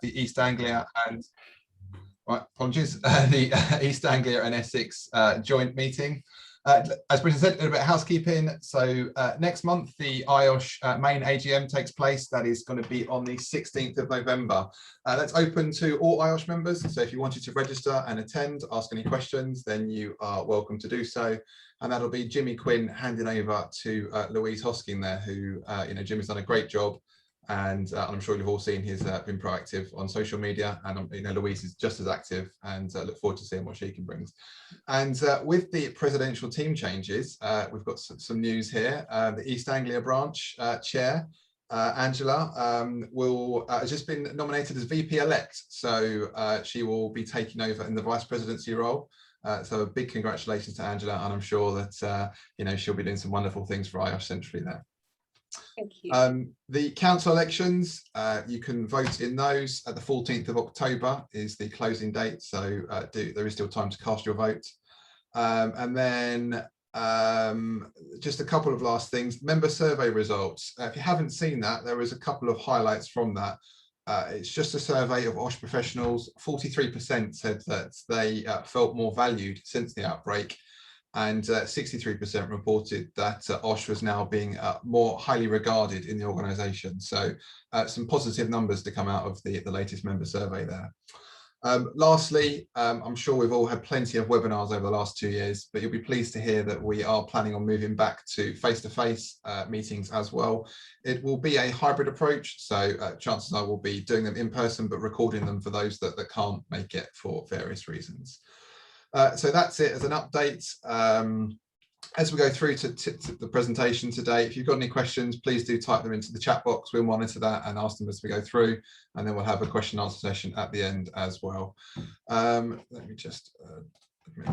the East Anglia and the East Anglia and Essex joint meeting. As Bridget said, a little bit of housekeeping. So next month, the IOsH main AGM takes place. That is going to be on the 16th of November. That's open to all IOsH members. So if you wanted to register and attend, ask any questions, then you are welcome to do so. And that'll be Jimmy Quinn handing over to Louise Hosking there, who, Jimmy's done a great job. And I'm sure you've all seen he's been proactive on social media, and Louise is just as active, and look forward to seeing what she can bring. And with the presidential team changes, we've got some news here. The East Anglia branch chair, Angela, has just been nominated as VP-elect, so she will be taking over in the vice presidency role. So a big congratulations to Angela, and I'm sure that she'll be doing some wonderful things for IOsH centrally there. Thank you. The council elections, you can vote in those at the 14th of October is the closing date, so there is still time to cast your vote. And then just a couple of last things. Member survey results. If you haven't seen that, there is a couple of highlights from that. It's just a survey of OSH professionals. 43% said that they felt more valued since the outbreak, and 63% reported that OSH was now being more highly regarded in the organisation. So some positive numbers to come out of the latest member survey there. Lastly, I'm sure we've all had plenty of webinars over the last 2 years, but you'll be pleased to hear that we are planning on moving back to face-to-face meetings as well. It will be a hybrid approach, so chances are we'll be doing them in person, but recording them for those that can't make it for various reasons. So that's it as an update. As we go through to the presentation today, if you've got any questions, please do type them into the chat box. We'll monitor that and ask them as we go through, and then we'll have a question and answer session at the end as well. Let me just admit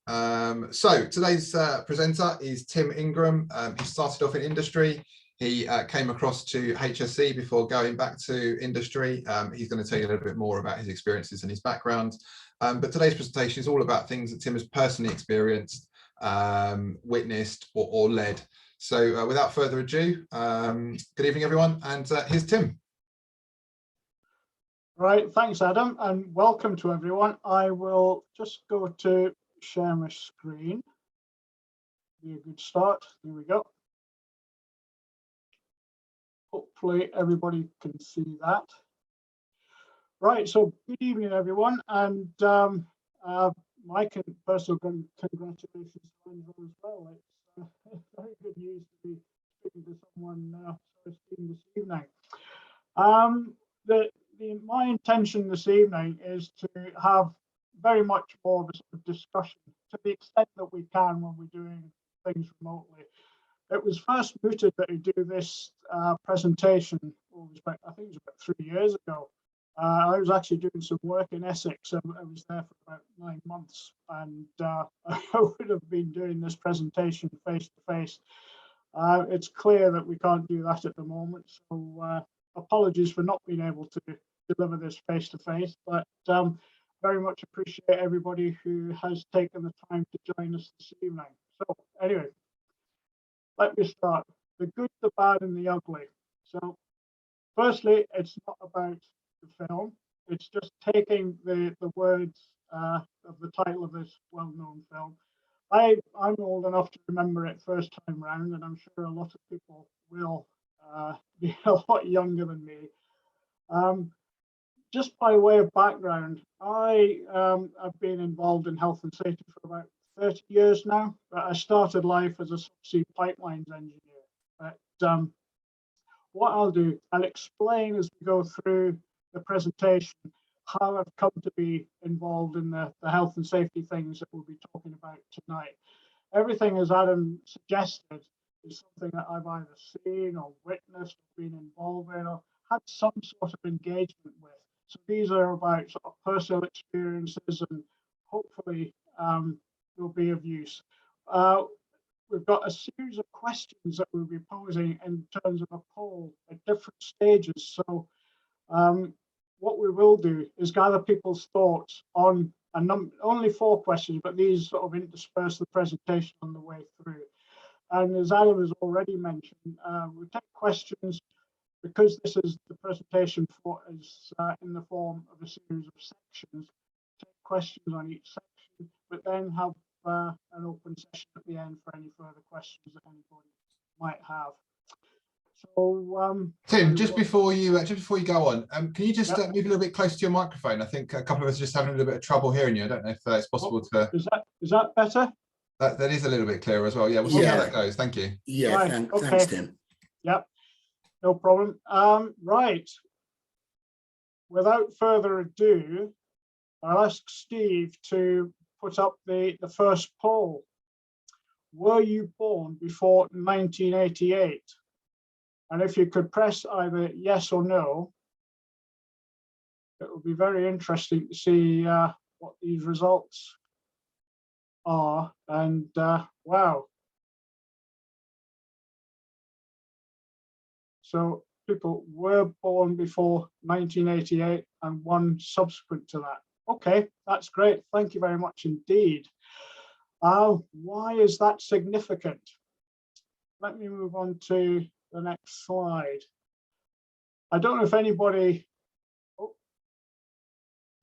David. So today's presenter is Tim Ingram. He started off in industry. He came across to HSE before going back to industry. He's going to tell you a little bit more about his experiences and his background. But today's presentation is all about things that Tim has personally experienced, witnessed or led. So without further ado, good evening everyone, and here's Tim. Right, thanks Adam, and welcome to everyone. I will just go to share my screen. Be a good start. Here we go. Hopefully everybody can see that. Right, so good evening everyone, and my personal congratulations to Angela as well. It's very good news to be speaking to someone so esteemed this evening. My intention this evening is to have very much more of a sort of discussion to the extent that we can when we're doing things remotely. It was first mooted that we do this presentation, I think it was about 3 years ago. I was actually doing some work in Essex. I was there for about 9 months, and I would have been doing this presentation face to face. It's clear that we can't do that at the moment, so apologies for not being able to deliver this face to face, but very much appreciate everybody who has taken the time to join us this evening. So anyway, let me start. The good, the bad, and the ugly. So firstly, it's not about the film. It's just taking the words of the title of this well-known film. I'm old enough to remember it first time round, and I'm sure a lot of people will be a lot younger than me. Just by way of background, I have been involved in health and safety for about 30 years now, but I started life as a subsea pipelines engineer. But what I'll do, I'll explain as we go through the presentation how I've come to be involved in the health and safety things that we'll be talking about tonight. Everything, as Adam suggested, is something that I've either seen or witnessed, or been involved in, or had some sort of engagement with. So these are about sort of personal experiences, and hopefully will be of use. We've got a series of questions that we'll be posing in terms of a poll at different stages. So what we will do is gather people's thoughts on only 4 questions, but these sort of intersperse the presentation on the way through. And as Adam has already mentioned, we take questions because this is the presentation for is in the form of a series of sections, take questions on each section, but then have an open session at the end for any further questions that anybody might have. So, Tim, just before you go on, can you just Yep. move a little bit closer to your microphone? I think a couple of us are just having a little bit of trouble hearing you. I don't know if it's possible to. Is that better? That is a little bit clearer as well. Yeah, we'll see how that goes. Thank you. Yeah, Right, thanks, okay. Tim. Yep, no problem. Right. Without further ado, I'll ask Steve to put up the first poll. Were you born before 1988? And if you could press either yes or no, it would be very interesting to see what these results are. And wow. So people were born before 1988 and one subsequent to that. Okay, that's great. Thank you very much indeed. Why is that significant? Let me move on to the next slide. I don't know if anybody,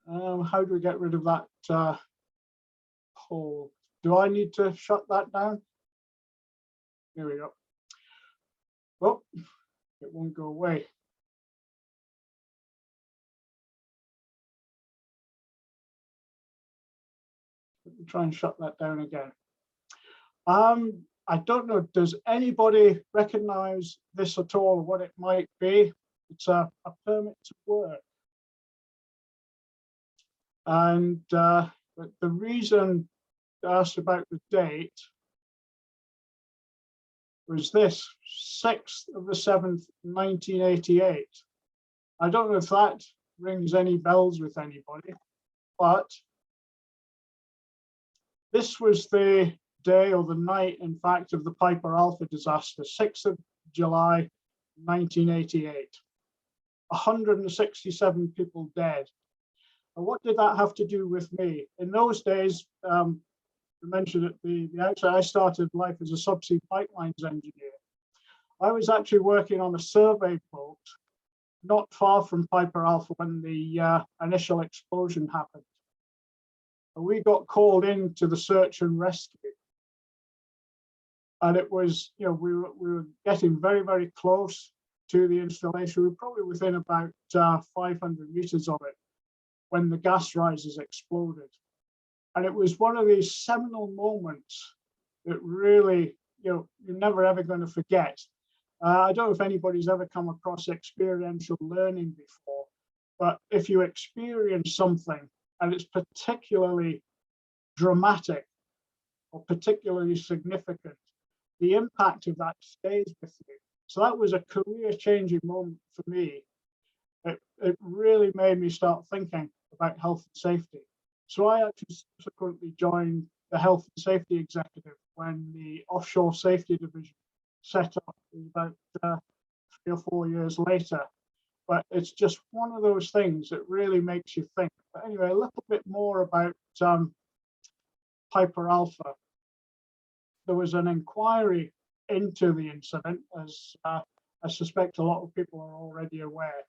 how do we get rid of that poll? Do I need to shut that down? Here we go. Oh, it won't go away. Let me try and shut that down again. I don't know, does anybody recognize this at all, what it might be? It's a permit to work. And the reason I asked about the date was this, 6th of the 7th, 1988. I don't know if that rings any bells with anybody, but this was the day or the night, in fact, of the Piper Alpha disaster, 6th of July, 1988. 167 people dead. And what did that have to do with me? In those days, I mentioned at the outset, I started life as a subsea pipelines engineer. I was actually working on a survey boat not far from Piper Alpha when the initial explosion happened. And we got called in to the search and rescue. And it was, you know, we were getting very, very close to the installation. We were probably within about 500 meters of it when the gas risers exploded. And it was one of these seminal moments that really, you know, you're never ever going to forget. I don't know if anybody's ever come across experiential learning before, but if you experience something and it's particularly dramatic or particularly significant, the impact of that stays with you. So that was a career-changing moment for me. It really made me start thinking about health and safety. So I actually subsequently joined the health and safety executive when the offshore safety division set up about 3 or 4 years later. But it's just one of those things that really makes you think. But anyway, a little bit more about Piper Alpha. There was an inquiry into the incident, as I suspect a lot of people are already aware.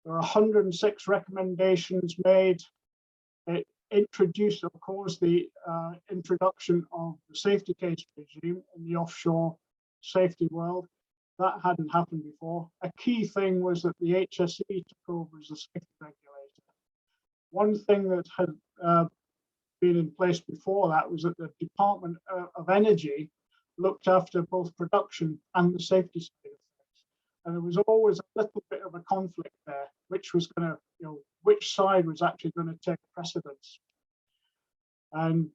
There are 106 recommendations made. It introduced, of course, the introduction of the safety case regime in the offshore safety world. That hadn't happened before. A key thing was that the HSE took over as the safety regulator. One thing that had been in place before that was that the Department of Energy looked after both production and the safety side of things. And there was always a little bit of a conflict there, which was going to, you know, which side was actually going to take precedence. And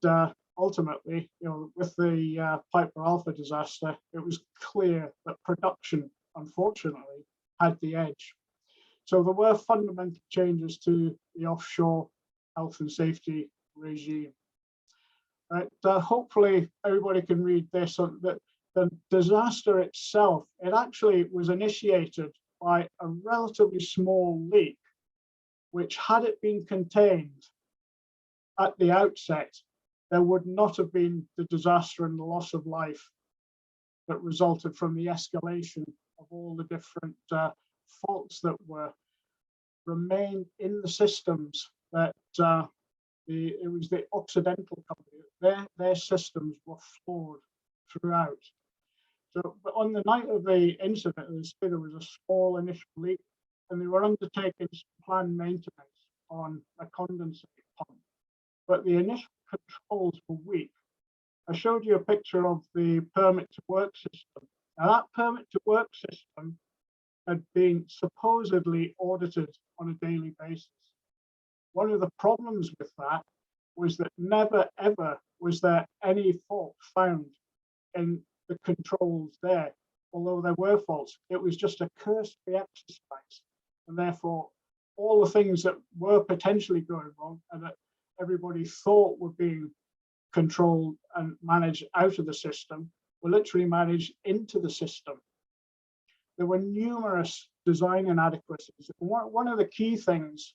ultimately, you know, with the Piper Alpha disaster, it was clear that production, unfortunately, had the edge. So there were fundamental changes to the offshore health and safety regime. Hopefully everybody can read this. That the disaster itself, it actually was initiated by a relatively small leak, which had it been contained at the outset, there would not have been the disaster and the loss of life that resulted from the escalation of all the different faults that were remained in the systems that it was the Occidental company. Their systems were flawed throughout. So, but on the night of the incident, there was a small initial leak, and they were undertaking some planned maintenance on a condensate pump. But the initial controls were weak. I showed you a picture of the permit to work system. Now, that permit to work system had been supposedly audited on a daily basis. One of the problems with that was that never ever was there any fault found in the controls there. Although there were faults, it was just a cursory exercise. And therefore, all the things that were potentially going wrong and that everybody thought were being controlled and managed out of the system were literally managed into the system. There were numerous design inadequacies. One of the key things,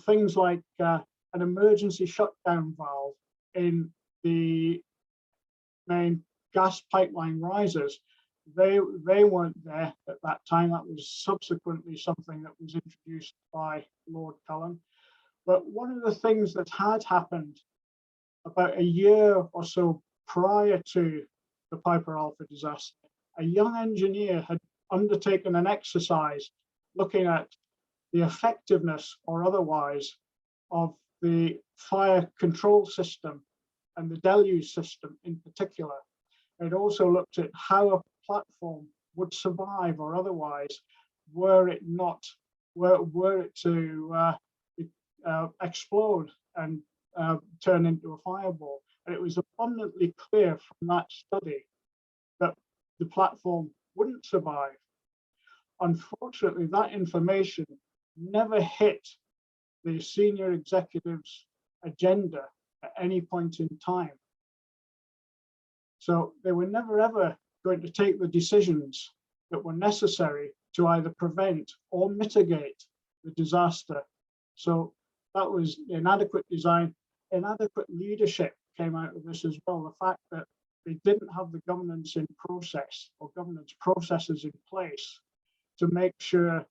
things like an emergency shutdown valve in the main gas pipeline risers, they weren't there at that time. That was subsequently something that was introduced by Lord Cullen. But one of the things that had happened about a year or so prior to the Piper Alpha disaster, a young engineer had undertaken an exercise looking at the effectiveness or otherwise of the fire control system and the deluge system in particular. It also looked at how a platform would survive or otherwise were it to explode and turn into a fireball. And it was abundantly clear from that study that the platform wouldn't survive. Unfortunately, that information never hit the senior executives' agenda at any point in time. So they were never ever going to take the decisions that were necessary to either prevent or mitigate the disaster. So that was inadequate design. Inadequate leadership came out of this as well. The fact that they didn't have the governance in process or governance processes in place to make sure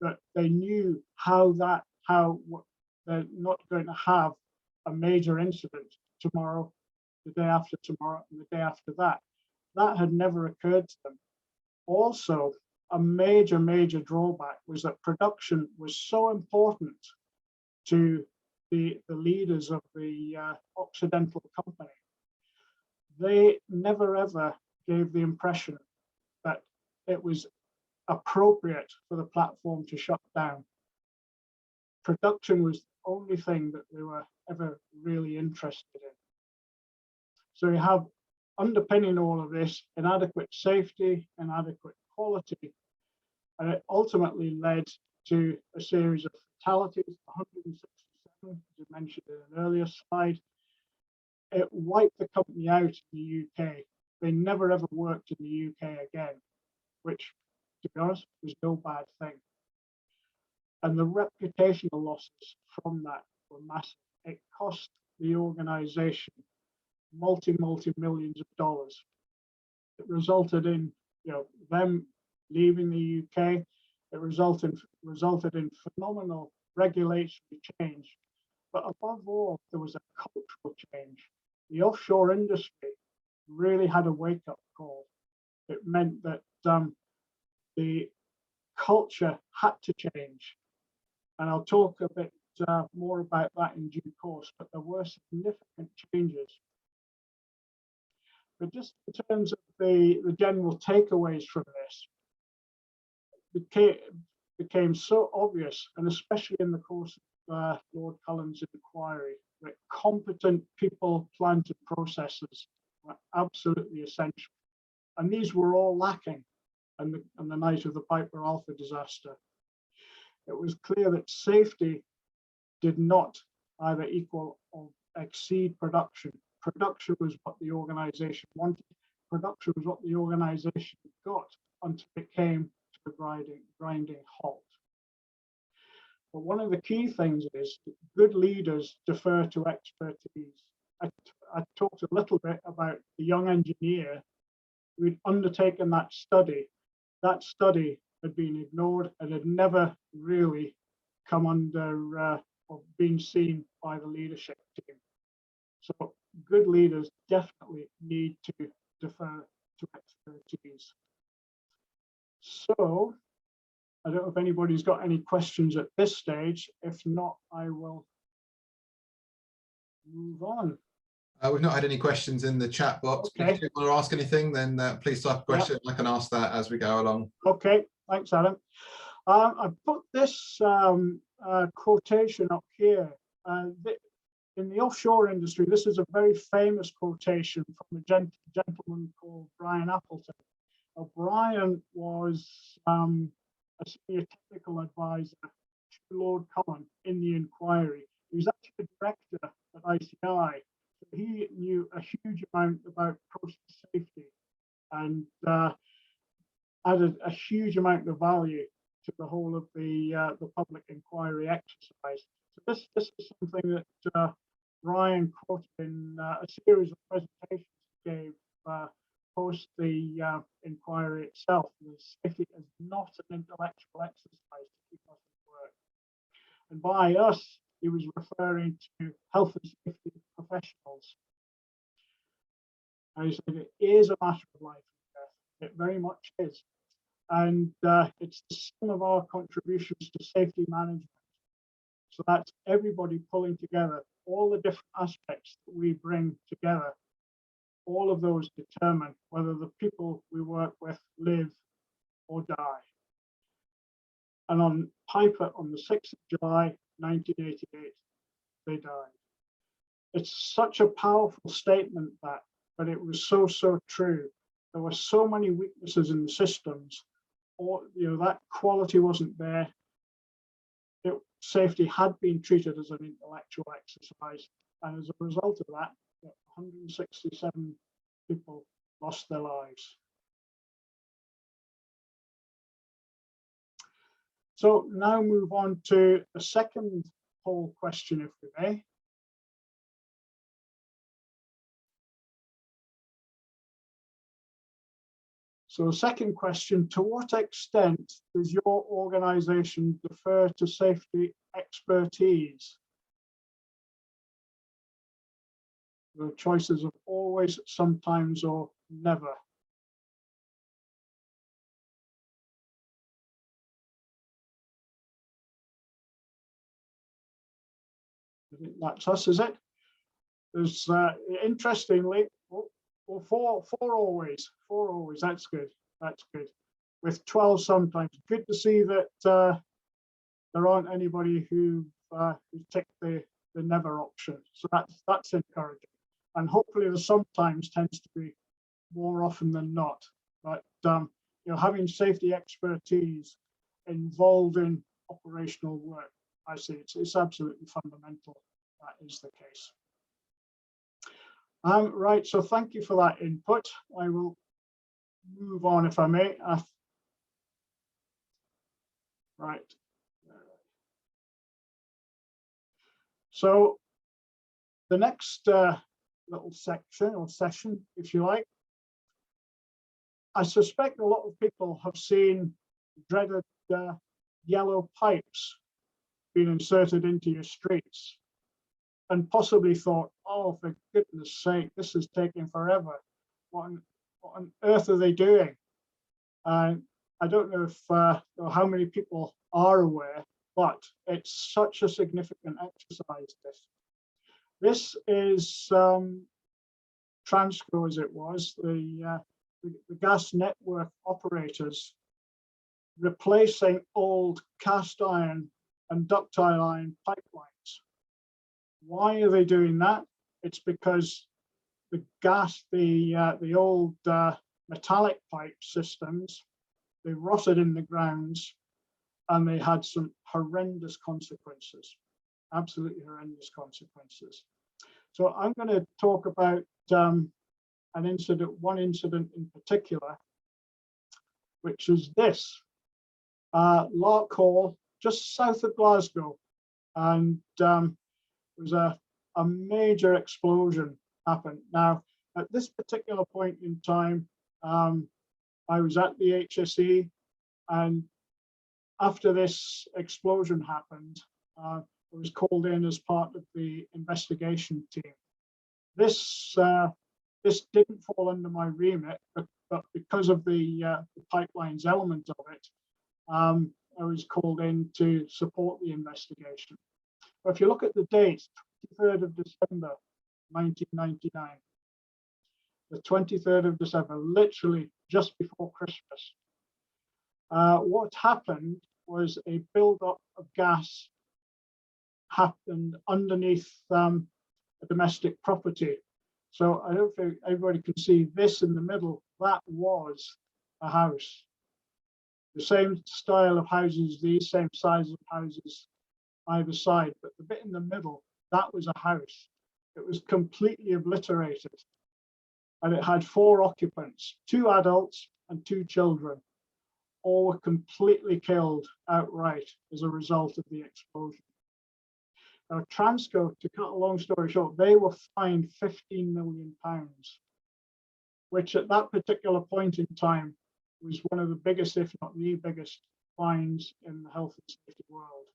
that they knew how they're not going to have a major incident tomorrow, the day after tomorrow, and the day after that. That had never occurred to them. Also, a major drawback was that production was so important to the leaders of the Occidental company. They never ever gave the impression that it was appropriate for the platform to shut down. Production was the only thing that they were ever really interested in. So you have underpinning all of this, inadequate safety, inadequate quality, and it ultimately led to a series of fatalities, 167, as you mentioned in an earlier slide. It wiped the company out in the UK. They never ever worked in the UK again, which, to be honest, was no bad thing. And the reputational losses from that were massive. It cost the organization multi-millions of dollars. It resulted in them leaving the UK. It resulted in phenomenal regulatory change. But above all, there was a cultural change. The offshore industry really had a wake-up call. It meant that the culture had to change. And I'll talk a bit more about that in due course, but there were significant changes. But just in terms of the general takeaways from this, became so obvious, and especially in the course of Lord Cullen's inquiry, that competent people, plant and processes were absolutely essential. And these were all lacking on the night of the Piper Alpha disaster. It was clear that safety did not either equal or exceed production. Production was what the organization wanted. Production was what the organization got until it came to a grinding halt. But one of the key things is that good leaders defer to expertise. I talked a little bit about the young engineer who'd undertaken that study that study had been ignored and had never really come under or been seen by the leadership team. So good leaders definitely need to defer to expertise. So I don't know if anybody's got any questions at this stage. If not, I will move on. We've not had any questions in the chat box. Okay. If you want to ask anything, then please type a question. I can ask that as we go along. Okay, thanks, Adam. I put this quotation up here. In the offshore industry, this is a very famous quotation from a gentleman called Brian Appleton. Brian was a senior technical advisor to Lord Cullen in the inquiry. He was actually a director at ICI. So he knew a huge amount about process safety and added a huge amount of value to the whole of the public inquiry exercise. So this is something that Brian quoted in a series of presentations he gave post the inquiry itself. Safety is not an intellectual exercise to keep us at work. And by us, he was referring to health and safety professionals. And he said it is a matter of life and death. It very much is. And it's the sum of our contributions to safety management. So that's everybody pulling together, all the different aspects that we bring together. All of those determine whether the people we work with live or die. And on Piper, on the 6th of July, 1988, they died. It's such a powerful statement, but it was so true. There were so many weaknesses in the systems, or that quality wasn't there. Safety had been treated as an intellectual exercise, and as a result of that, 167 people lost their lives. So now move on to the second poll question, if we may. So the second question, to what extent does your organization defer to safety expertise? The choices of always, sometimes, or never. I think that's us, is it? There's interestingly, four always. That's good. That's good. With 12 sometimes. Good to see that there aren't anybody who ticked the never option. So that's encouraging. And hopefully the sometimes tends to be more often than not. But having safety expertise involved in operational work, I see it's absolutely fundamental. That is the case. Right, so thank you for that input. I will move on, if I may. Right. So the next little section or session, if you like, I suspect a lot of people have seen dreaded yellow pipes being inserted into your streets and possibly thought, oh, for goodness sake, this is taking forever. What on earth are they doing? I don't know if how many people are aware, but it's such a significant exercise. This is Transco, as it was, the gas network operators replacing old cast iron and ductile iron pipelines. Why are they doing that? It's because the old metallic pipe systems, they rotted in the grounds and they had some horrendous consequences, absolutely horrendous consequences. So I'm going to talk about one incident in particular, which is this. Lark Hall, just south of Glasgow, and was a major explosion happened. Now, at this particular point in time, I was at the HSE, and after this explosion happened, I was called in as part of the investigation team. This didn't fall under my remit, but because of the pipelines element of it, I was called in to support the investigation. But if you look at the date, 23rd of December, 1999, the 23rd of December, literally just before Christmas, what happened was a build-up of gas happened underneath a domestic property. So I don't think everybody can see this in the middle. That was a house. The same style of houses, the same size of houses either side, but the bit in the middle, that was a house. It was completely obliterated. And it had 4 occupants, 2 adults and 2 children. All were completely killed outright as a result of the explosion. Now, Transco, to cut a long story short, they were fined £15 million, which at that particular point in time was one of the biggest, if not the biggest, fines in the health and safety world.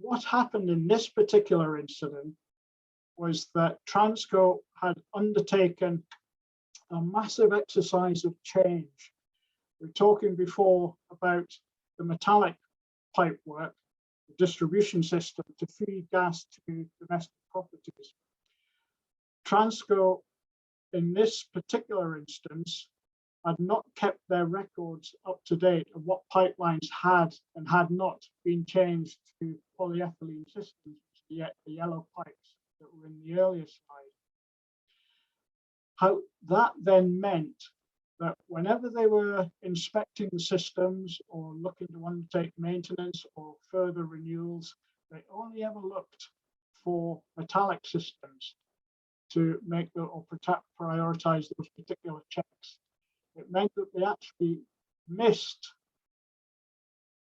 What happened in this particular incident was that Transco had undertaken a massive exercise of change. We were talking before about the metallic pipework, the distribution system to feed gas to domestic properties. Transco, in this particular instance, had not kept their records up to date of what pipelines had and had not been changed to polyethylene systems, the yellow pipes that were in the earlier slide. How that then meant that whenever they were inspecting the systems or looking to undertake maintenance or further renewals, they only ever looked for metallic systems to make the, or prioritize those particular checks. It meant that they actually missed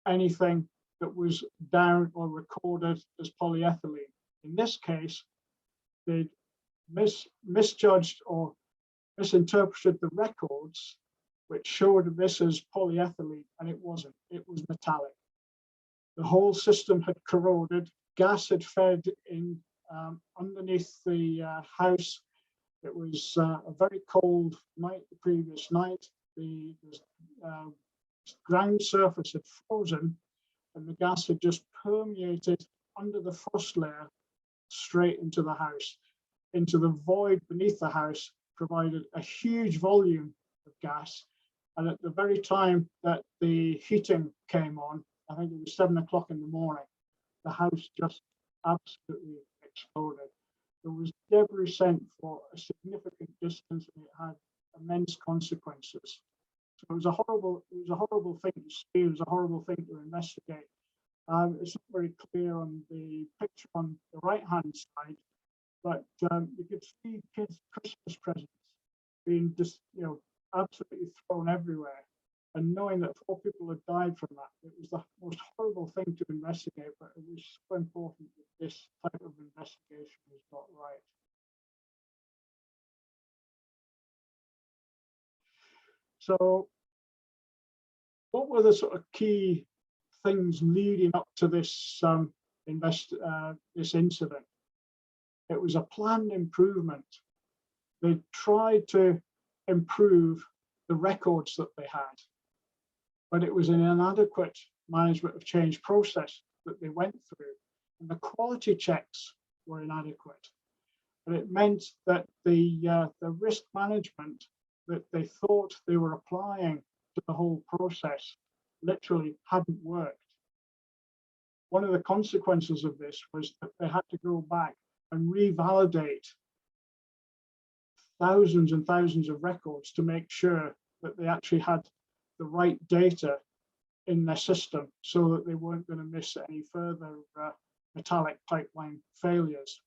anything that was down or recorded as polyethylene. In this case, they misjudged or misinterpreted the records, which showed this as polyethylene, and it wasn't. It was metallic. The whole system had corroded. Gas had fed in underneath the house. It was a very cold night the previous night. The ground surface had frozen, and the gas had just permeated under the frost layer straight into the house. Into the void beneath the house provided a huge volume of gas. And at the very time that the heating came on, I think it was 7 o'clock in the morning, the house just absolutely exploded. There was debris sent for a significant distance, and it had immense consequences. So it was a horrible thing to see. It was a horrible thing to investigate. It's not very clear on the picture on the right-hand side, but you could see kids' Christmas presents being just, absolutely thrown everywhere. And knowing that 4 people had died from that, it was the most horrible thing to investigate, but it was so important that this type of investigation was got right. So what were the sort of key things leading up to this this incident? It was a planned improvement. They tried to improve the records that they had, but it was an inadequate management of change process that they went through, and the quality checks were inadequate. But it meant that the risk management that they thought they were applying to the whole process literally hadn't worked. One of the consequences of this was that they had to go back and revalidate thousands and thousands of records to make sure that they actually had the right data in their system so that they weren't going to miss any further metallic pipeline failures.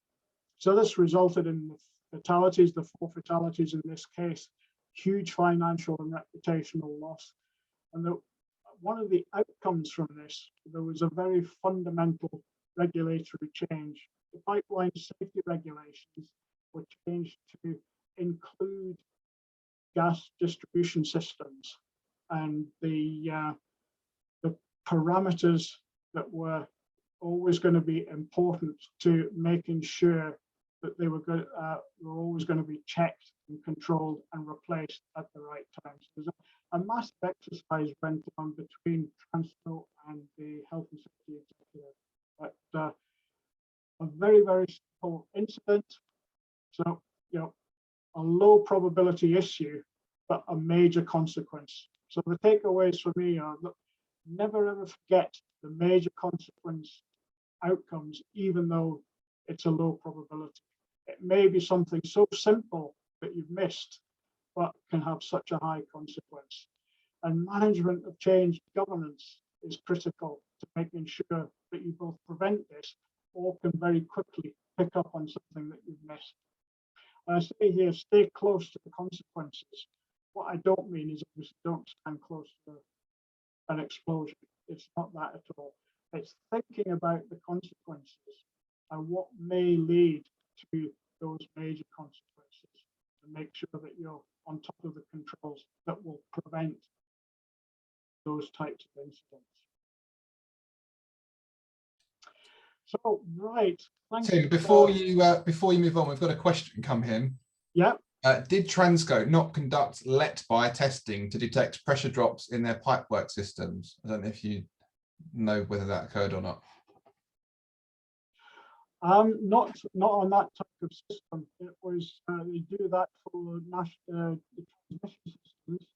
So this resulted in the fatalities, the 4 fatalities in this case, huge financial and reputational loss. And one of the outcomes from this, there was a very fundamental regulatory change. The pipeline safety regulations were changed to include gas distribution systems and the parameters that were always going to be important to making sure that they were always going to be checked and controlled and replaced at the right time. So there's a massive exercise went on between Transco and the Health and Safety Executive. But a very, very simple incident. So, you know, a low probability issue, but a major consequence. So the takeaways for me are, look, never ever forget the major consequence outcomes, even though it's a low probability. It may be something so simple that you've missed, but can have such a high consequence. And management of change governance is critical to making sure that you both prevent this or can very quickly pick up on something that you've missed. And I say here, stay close to the consequences. What I don't mean is obviously don't stand close to an explosion. It's not that at all. It's thinking about the consequences and what may lead to those major consequences, and make sure that you're on top of the controls that will prevent those types of incidents. So, right. Tim, before you move on, we've got a question come in. Yeah. Did Transco not conduct let-by testing to detect pressure drops in their pipework systems? I don't know if you know whether that occurred or not. Not on that type of system. It was they do that for national transmission systems,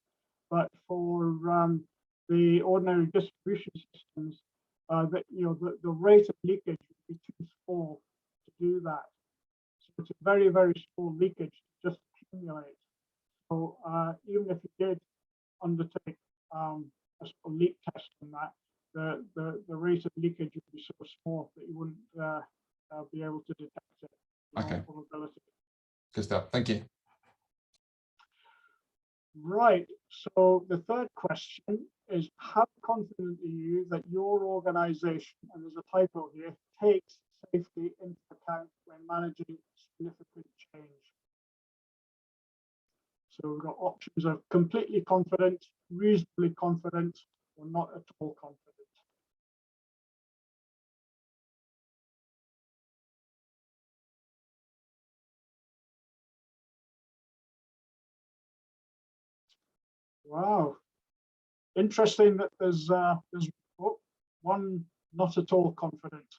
but for the ordinary distribution systems, that the rate of leakage would be too small to do that. So it's a very, very small leakage to just accumulate. So even if you did undertake a leak test on that, the rate of leakage would be so small that you wouldn't be able to detect it. Okay. Probability. Good stuff. Thank you. Right. So the third question is, how confident are you that your organization, and there's a typo here, takes safety into account when managing significant change? So we've got options of completely confident, reasonably confident, or not at all confident. Wow. Interesting that there's one not at all confident.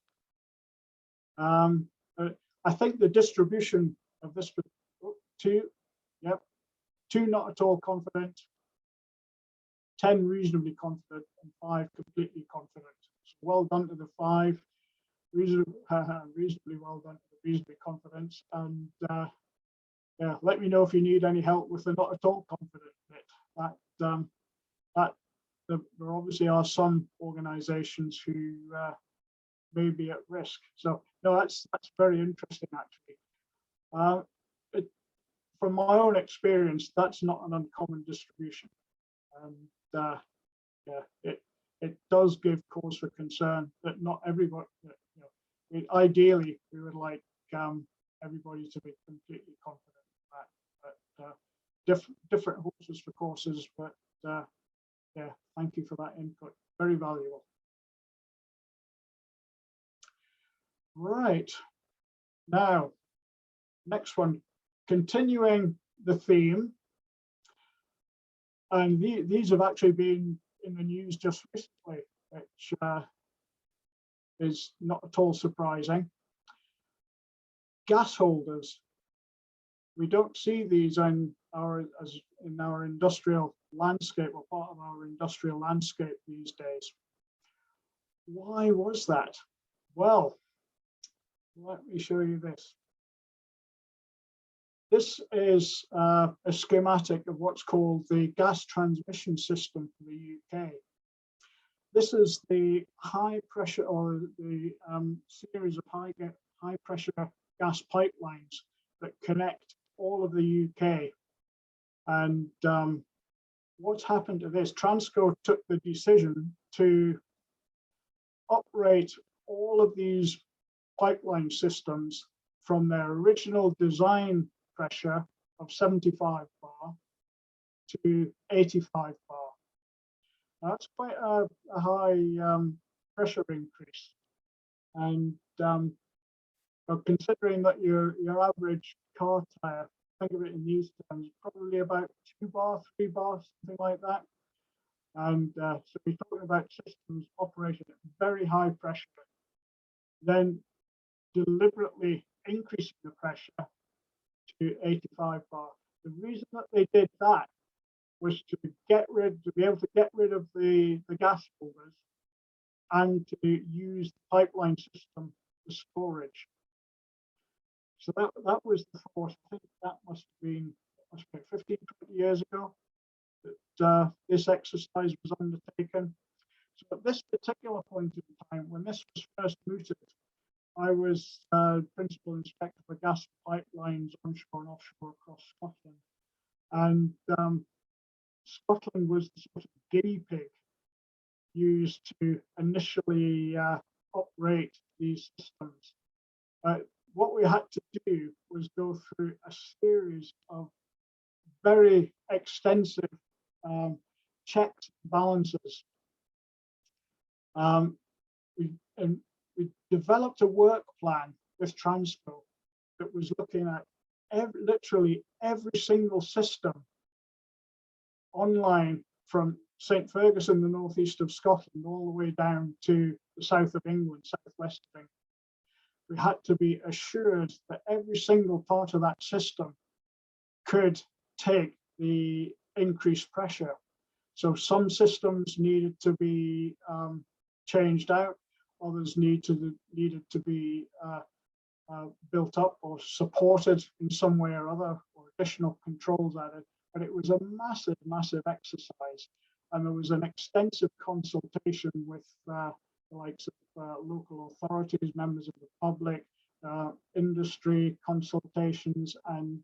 I think the distribution of this, two not at all confident, 10 reasonably confident, and 5 completely confident. So well done to the 5, reasonably well done to the reasonably confident. And yeah, let me know if you need any help with the not at all confident bit. There obviously are some organizations who may be at risk. So no, that's very interesting actually. From my own experience, that's not an uncommon distribution, and yeah, it does give cause for concern that not everybody. Ideally, we would like everybody to be completely confident in that, but different horses for courses. But yeah, thank you for that input. Very valuable. Right. Now, next one, continuing the theme. And these have actually been in the news just recently, which is not at all surprising. Gas holders. We don't see these in our industrial landscape, or part of our industrial landscape these days. Why was that? Well, let me show you this. This is a schematic of what's called the gas transmission system for the UK. This is the high pressure, or the series of high pressure gas pipelines that connect all of the UK. And what's happened to this? Transco took the decision to operate all of these pipeline systems from their original design pressure of 75 bar to 85 bar. That's quite a high pressure increase. And but considering that your average car tire, think of it in these terms, probably about 2 bar, 3 bar, something like that. And so we're talking about systems operating at very high pressure, then deliberately increasing the pressure to 85 bar. The reason that they did that was to be able to get rid of the gas holders and to use the pipeline system for storage. So that was the force. I think that must have been 15, 20 years ago that this exercise was undertaken. So at this particular point in time, when this was first mooted, I was principal inspector for gas pipelines onshore and offshore across Scotland. And Scotland was the sort of guinea pig used to initially operate these systems. What we had to do was go through a series of very extensive checks and balances. We developed a work plan with Transco that was looking at literally every single system online from St. Ferguson, the northeast of Scotland, all the way down to the south of England, southwest of England. We had to be assured that every single part of that system could take the increased pressure. So some systems needed to be changed out, others needed to be built up or supported in some way or other, or additional controls added. But it was a massive, massive exercise. And there was an extensive consultation with the likes of local authorities, members of the public, industry consultations, and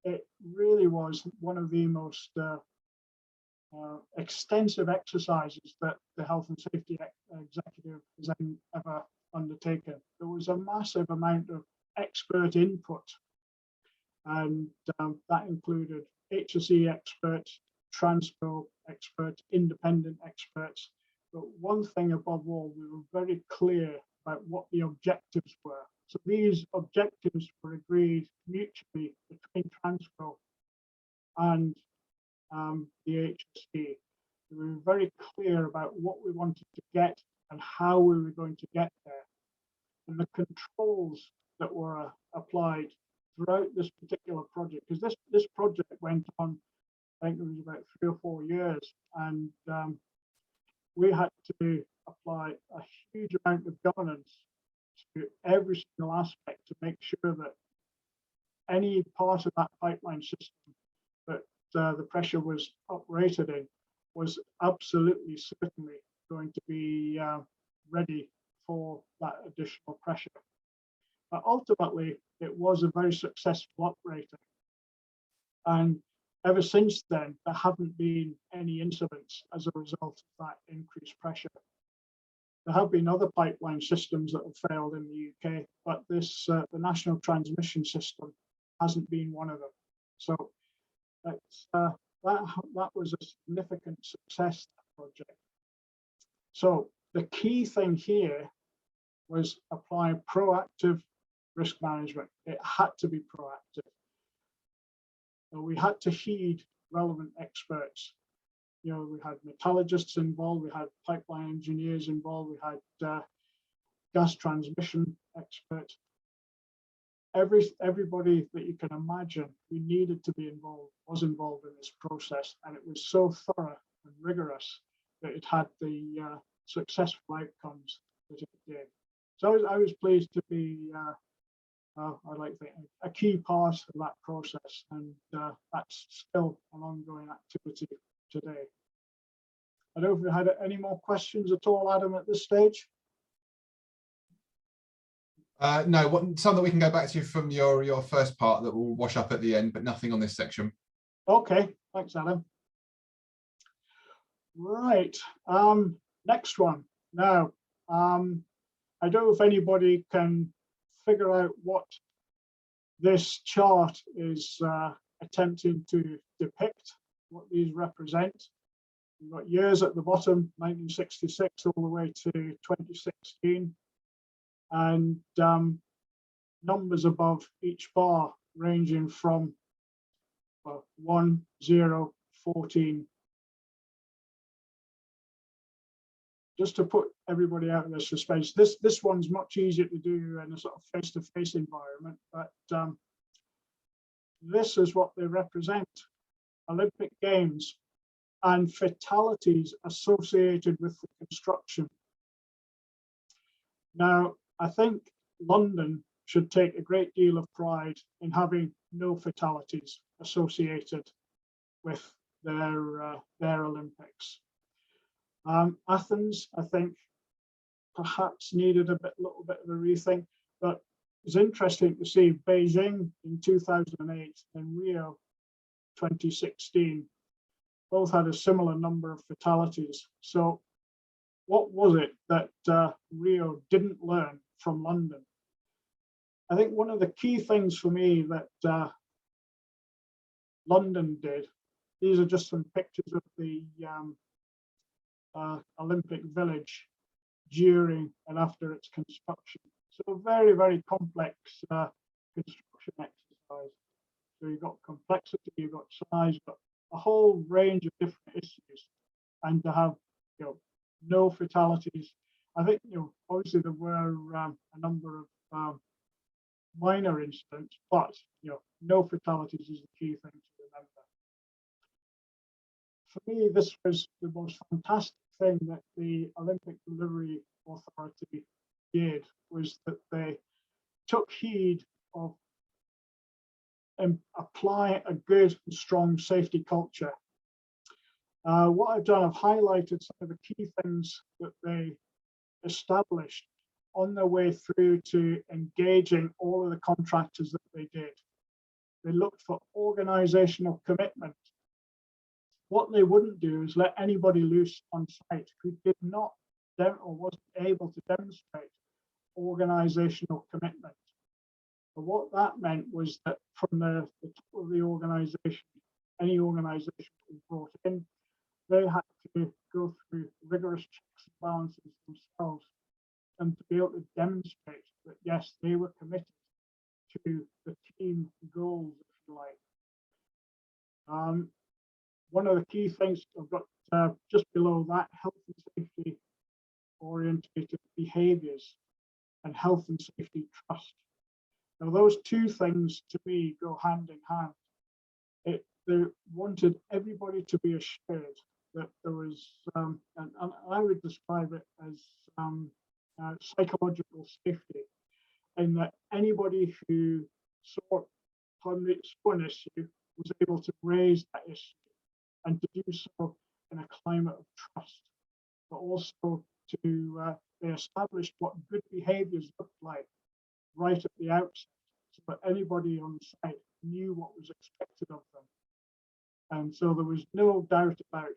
it really was one of the most extensive exercises that the Health and Safety Executive has ever undertaken. There was a massive amount of expert input, and that included HSE experts, Transco experts, independent experts. But one thing above all, we were very clear about what the objectives were. So these objectives were agreed mutually between Transco and the HSE. We were very clear about what we wanted to get and how we were going to get there. And the controls that were applied throughout this particular project, because this project went on, I think it was about 3 or 4 years, and we had to apply a huge amount of governance to every single aspect to make sure that any part of that pipeline system that the pressure was operated in was absolutely certainly going to be ready for that additional pressure. But ultimately, it was a very successful operator. And ever since then, there haven't been any incidents as a result of that increased pressure. There have been other pipeline systems that have failed in the UK, but this the national transmission system hasn't been one of them. So that's, that was a significant success, that project. So the key thing here was applying proactive risk management. It had to be proactive. So we had to heed relevant experts. You know, we had metallurgists involved, we had pipeline engineers involved, we had gas transmission experts. Everybody that you can imagine we needed to be involved was involved in this process, and it was so thorough and rigorous that it had the successful outcomes that it did. So I was pleased to be, I'd like to think, a key part of that process, and that's still an ongoing activity today. I don't know if we had any more questions at all, Adam, at this stage. No, some that we can go back to from your first part that will wash up at the end, but nothing on this section. Okay, thanks, Adam. Right, next one. Now, I don't know if anybody can figure out what this chart is attempting to depict what these represent. You've got years at the bottom, 1966 all the way to 2016, and numbers above each bar ranging from 1, 0, 14. Just to put everybody out of their suspense, this one's much easier to do in a sort of face-to-face environment, but this is what they represent: Olympic Games and fatalities associated with the construction. Now, I think London should take a great deal of pride in having no fatalities associated with their Olympics. Athens, I think, perhaps needed a little bit of a rethink, but it's interesting to see Beijing in 2008 and Rio 2016 both had a similar number of fatalities. So what was it that Rio didn't learn from London? I think one of the key things for me that London did, these are just some pictures of the Olympic Village during and after its construction. So a very, very complex construction exercise. So you've got complexity, you've got size, but a whole range of different issues. And to have, no fatalities. I think, obviously there were a number of minor incidents, but no fatalities is the key thing to remember. For me, this was the most fantastic thing that the Olympic Delivery Authority did, was that they took heed of applying a good and strong safety culture. What I've done, I've highlighted some of the key things that they established on their way through to engaging all of the contractors that they did. They looked for organizational commitment. What they wouldn't do is let anybody loose on site who did not or wasn't able to demonstrate organizational commitment. But what that meant was that from the top of the organization, any organization that was brought in, they had to go through rigorous checks and balances themselves, and to be able to demonstrate that, yes, they were committed to the team goals, if you like. One of the key things I've got just below that, health and safety orientated behaviors and health and safety trust. Now, those two things to me go hand in hand. They wanted everybody to be assured that there was, and I would describe it as psychological safety, in that anybody who saw an issue was able to raise that issue, and to do so in a climate of trust, but also to they established what good behaviours looked like right at the outset, so that anybody on site knew what was expected of them. And so there was no doubt about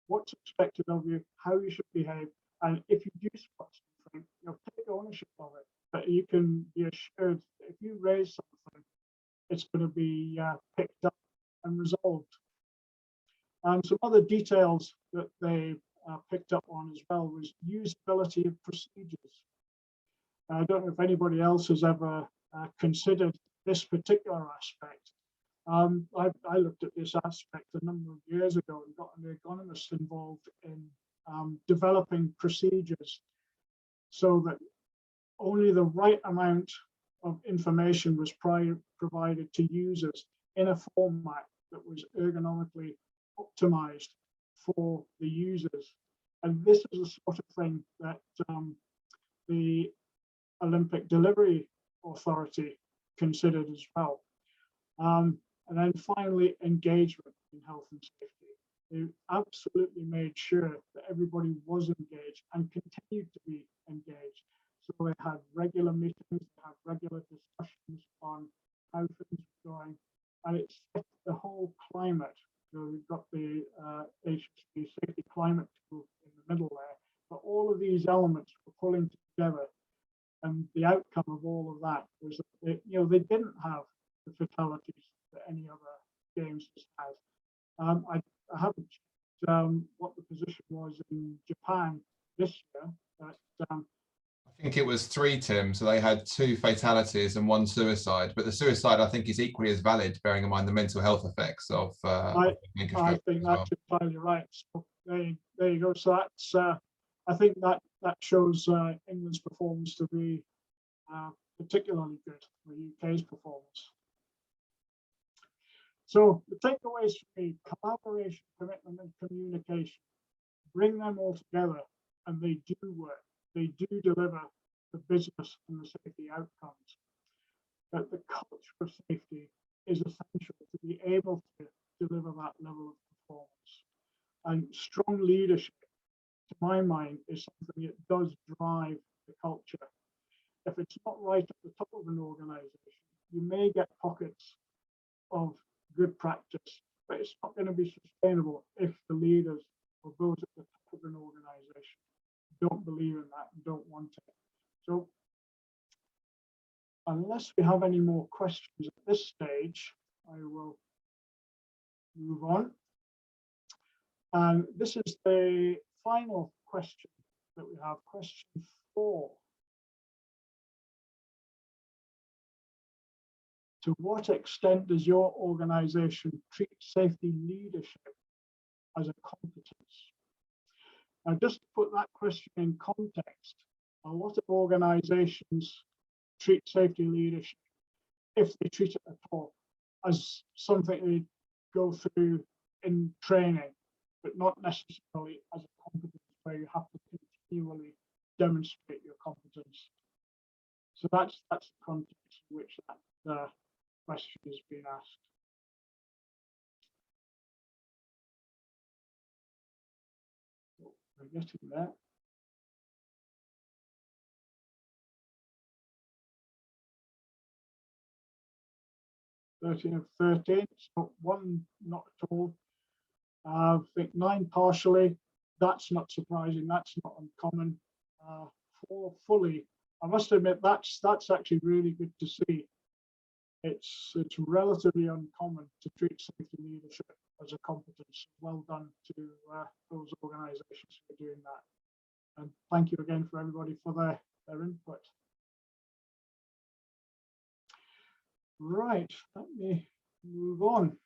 what's expected of you, how you should behave, and if you do spot something, take ownership of it. But you can be assured that if you raise something, it's going to be picked up and resolved. Some other details that they picked up on as well was usability of procedures. I don't know if anybody else has ever considered this particular aspect. I looked at this aspect a number of years ago and got an ergonomist involved in developing procedures so that only the right amount of information was provided to users in a format that was ergonomically optimized for the users. And this is the sort of thing that the Olympic Delivery Authority considered as well. And then finally, engagement in health and safety. They absolutely made sure that everybody was engaged and continued to be engaged. So they had regular meetings, they had regular discussions on how things were going, and it set the whole climate. So we've got the HSB safety climate tool in the middle there, but all of these elements were pulling together, and the outcome of all of that was that they didn't have the fatalities that any other Games has had. I haven't checked what the position was in Japan this year, but I think it was 3, Tim. So they had 2 fatalities and 1 suicide. But the suicide, I think, is equally as valid, bearing in mind the mental health effects of I think that's entirely right. So there you go. So that's I think that shows England's performance to be particularly good for the UK's performance. So the takeaways for me: collaboration, commitment, and communication. Bring them all together, and they do work. They do deliver the business and the safety outcomes. But the culture of safety is essential to be able to deliver that level of performance. And strong leadership, to my mind, is something that does drive the culture. If it's not right at the top of an organization, you may get pockets of good practice, but it's not going to be sustainable if the leaders or those at the top of an organization don't believe in that and don't want it. So unless we have any more questions at this stage, I will move on. And this is the final question that we have, question 4. To what extent does your organization treat safety leadership as a competence? Now, just to put that question in context, a lot of organizations treat safety leadership, if they treat it at all, as something they go through in training, but not necessarily as a competence where you have to continually demonstrate your competence. So that's the context in which that question has been asked. We're getting there. (13 of 13), so 1 not at all. I think 9 partially. That's not surprising. That's not uncommon. 4 fully. I must admit that's actually really good to see. It's relatively uncommon to treat safety leadership as a competence. Well done to those organisations for doing that. And thank you again for everybody for their input. Right, let me move on.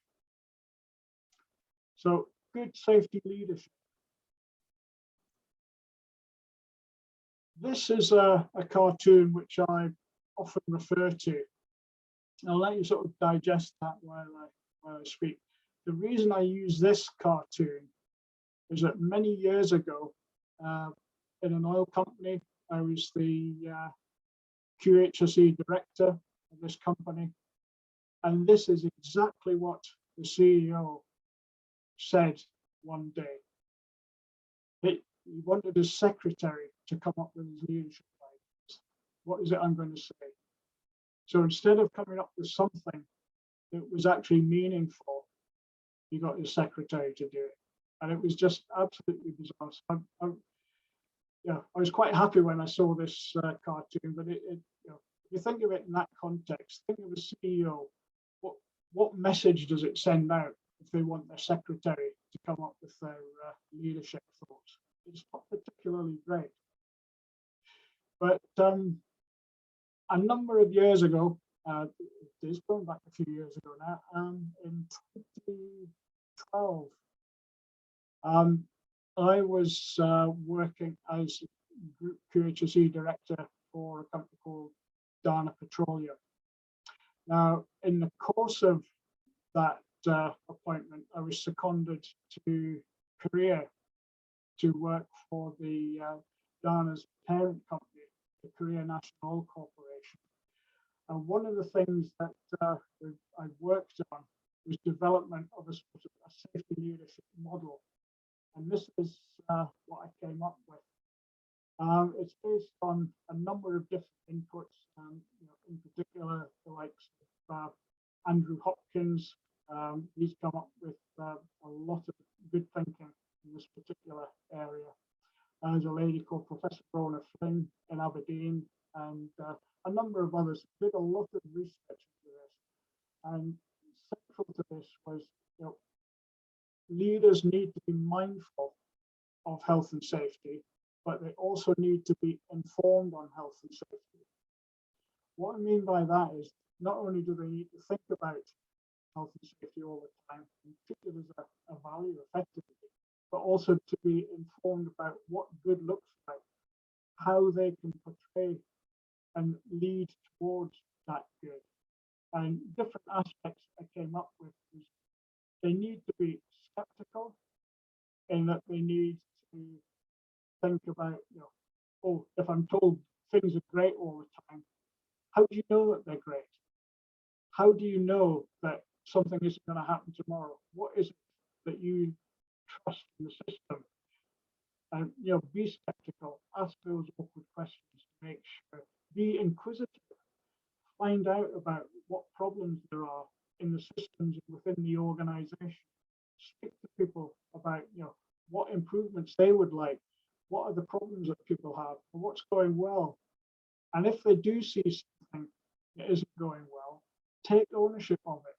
So, good safety leadership. This is a cartoon which I often refer to. I'll let you sort of digest that while I speak. The reason I use this cartoon is that many years ago, in an oil company, I was the QHSE director of this company. And this is exactly what the CEO said one day. He wanted his secretary to come up with his leadership guidance. What is it I'm going to say? So instead of coming up with something that was actually meaningful, he got his secretary to do it. And it was just absolutely bizarre. So I was quite happy when I saw this cartoon, but if you think of it in that context, think of a CEO. What message does it send out if they want their secretary to come up with their leadership thoughts? It's not particularly great. But a number of years ago, it is going back a few years ago now, in 2012, I was working as Group QHSE Director for a company called Dana Petroleum. Now, in the course of that appointment, I was seconded to Korea to work for the Dana's parent company, the Korea National Oil Corporation. And one of the things that I worked on was development of a sort of a safety leadership model. And this is what I came up with. It's based on a number of different inputs, in particular the likes of Andrew Hopkins. He's come up with a lot of good thinking in this particular area. There's a lady called Professor Rona Flynn in Aberdeen, and a number of others did a lot of research into this. And central to this was, leaders need to be mindful of health and safety, but they also need to be informed on health and safety. What I mean by that is not only do they need to think about health and safety all the time and treat it as a value effectively, but also to be informed about what good looks like, how they can portray and lead towards that good. And different aspects I came up with is they need to be skeptical in that they need to think about, oh, if I'm told things are great all the time, how do you know that they're great? How do you know that something isn't going to happen tomorrow? What is it that you trust in the system? And be skeptical, ask those awkward questions to make sure, be inquisitive, find out about what problems there are in the systems within the organization. Speak to people about what improvements they would like, what are the problems that people have, and what's going well. And if they do see something that isn't going well, take ownership of it.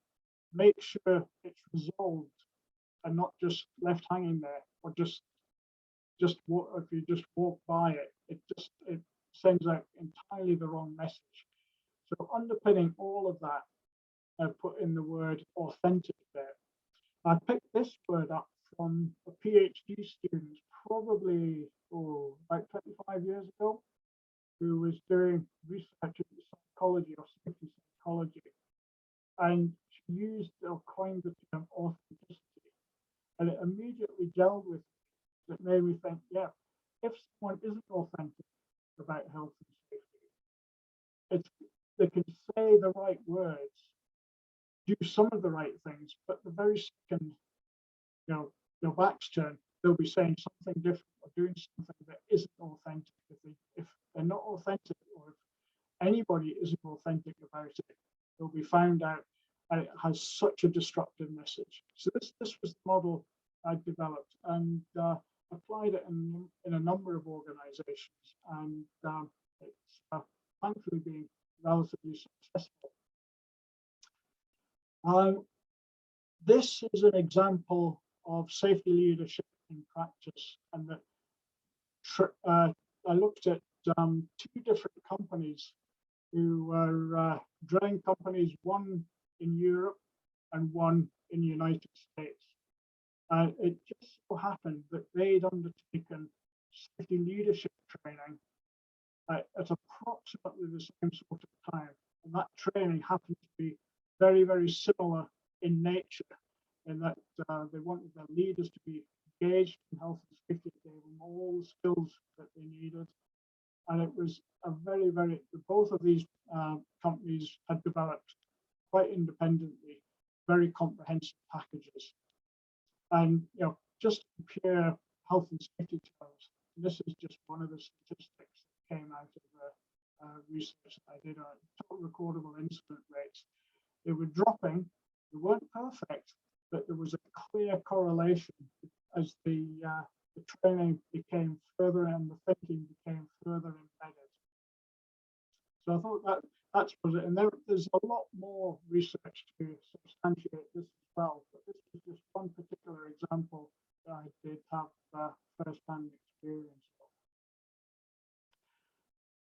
Make sure it's resolved and not just left hanging there, or just walk, if you just walk by it, it sends out entirely the wrong message. So underpinning all of that, I've put in the word authentic there. I picked this word up from a PhD student probably about 25 years ago, who was doing research in psychology or safety psychology. And she used or coined the term authenticity. And it immediately gelled with me. It made me think, yeah, if someone isn't authentic about health and safety, they can say the right words, do some of the right things, but the very second, their backs turned, they'll be saying something different or doing something that isn't authentic. If they're not authentic, or if anybody isn't authentic about it, they'll be found out, and it has such a destructive message. So this was the model I developed and applied it in a number of organizations, and it's thankfully been relatively successful. This is an example of safety leadership in practice, and that I looked at 2 different companies who were drilling companies, one in Europe and one in the United States. It just so happened that they'd undertaken safety leadership training at approximately the same sort of time. And that training happened to be very, very similar in nature, in that they wanted their leaders to be engaged in health and safety, gave them all the skills that they needed. And it was a very, very, both of these companies had developed quite independently very comprehensive packages. And just pure health and safety terms, this is just one of the statistics that came out of the research that I did on total recordable incident rates. They were dropping, they weren't perfect, but there was a clear correlation as the training became further and the thinking became further embedded. So I thought that's it. And there's a lot more research to substantiate this as well, but this is just one particular example that I did have first-hand experience of.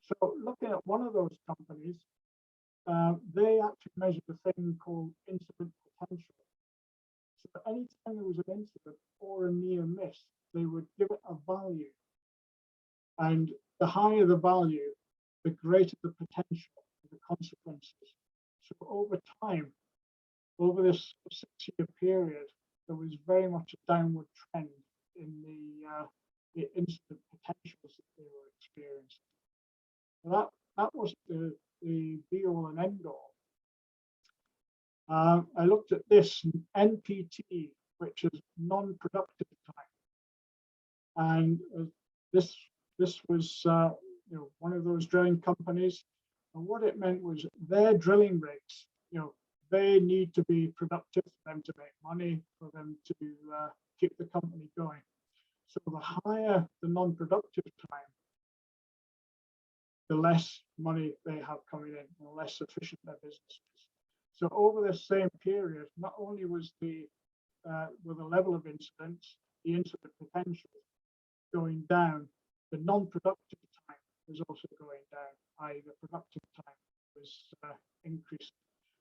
So looking at one of those companies, they actually measured a thing called incident potential. So anytime there was an incident or a near miss, they would give it a value. And the higher the value, the greater the potential for the consequences. So over time, over this 6-year period, there was very much a downward trend in the incident potentials that they were experiencing. So that wasn't the be all and end all. I looked at this NPT, which is non-productive time, and this was one of those drilling companies, and what it meant was their drilling rigs, they need to be productive for them to make money, for them to keep the company going. So the higher the non-productive time, the less money they have coming in, the less efficient their business is. So over this same period, not only was were the level of incidents, the incident potential going down, the non-productive time was also going down, i.e. the productive time was increasing.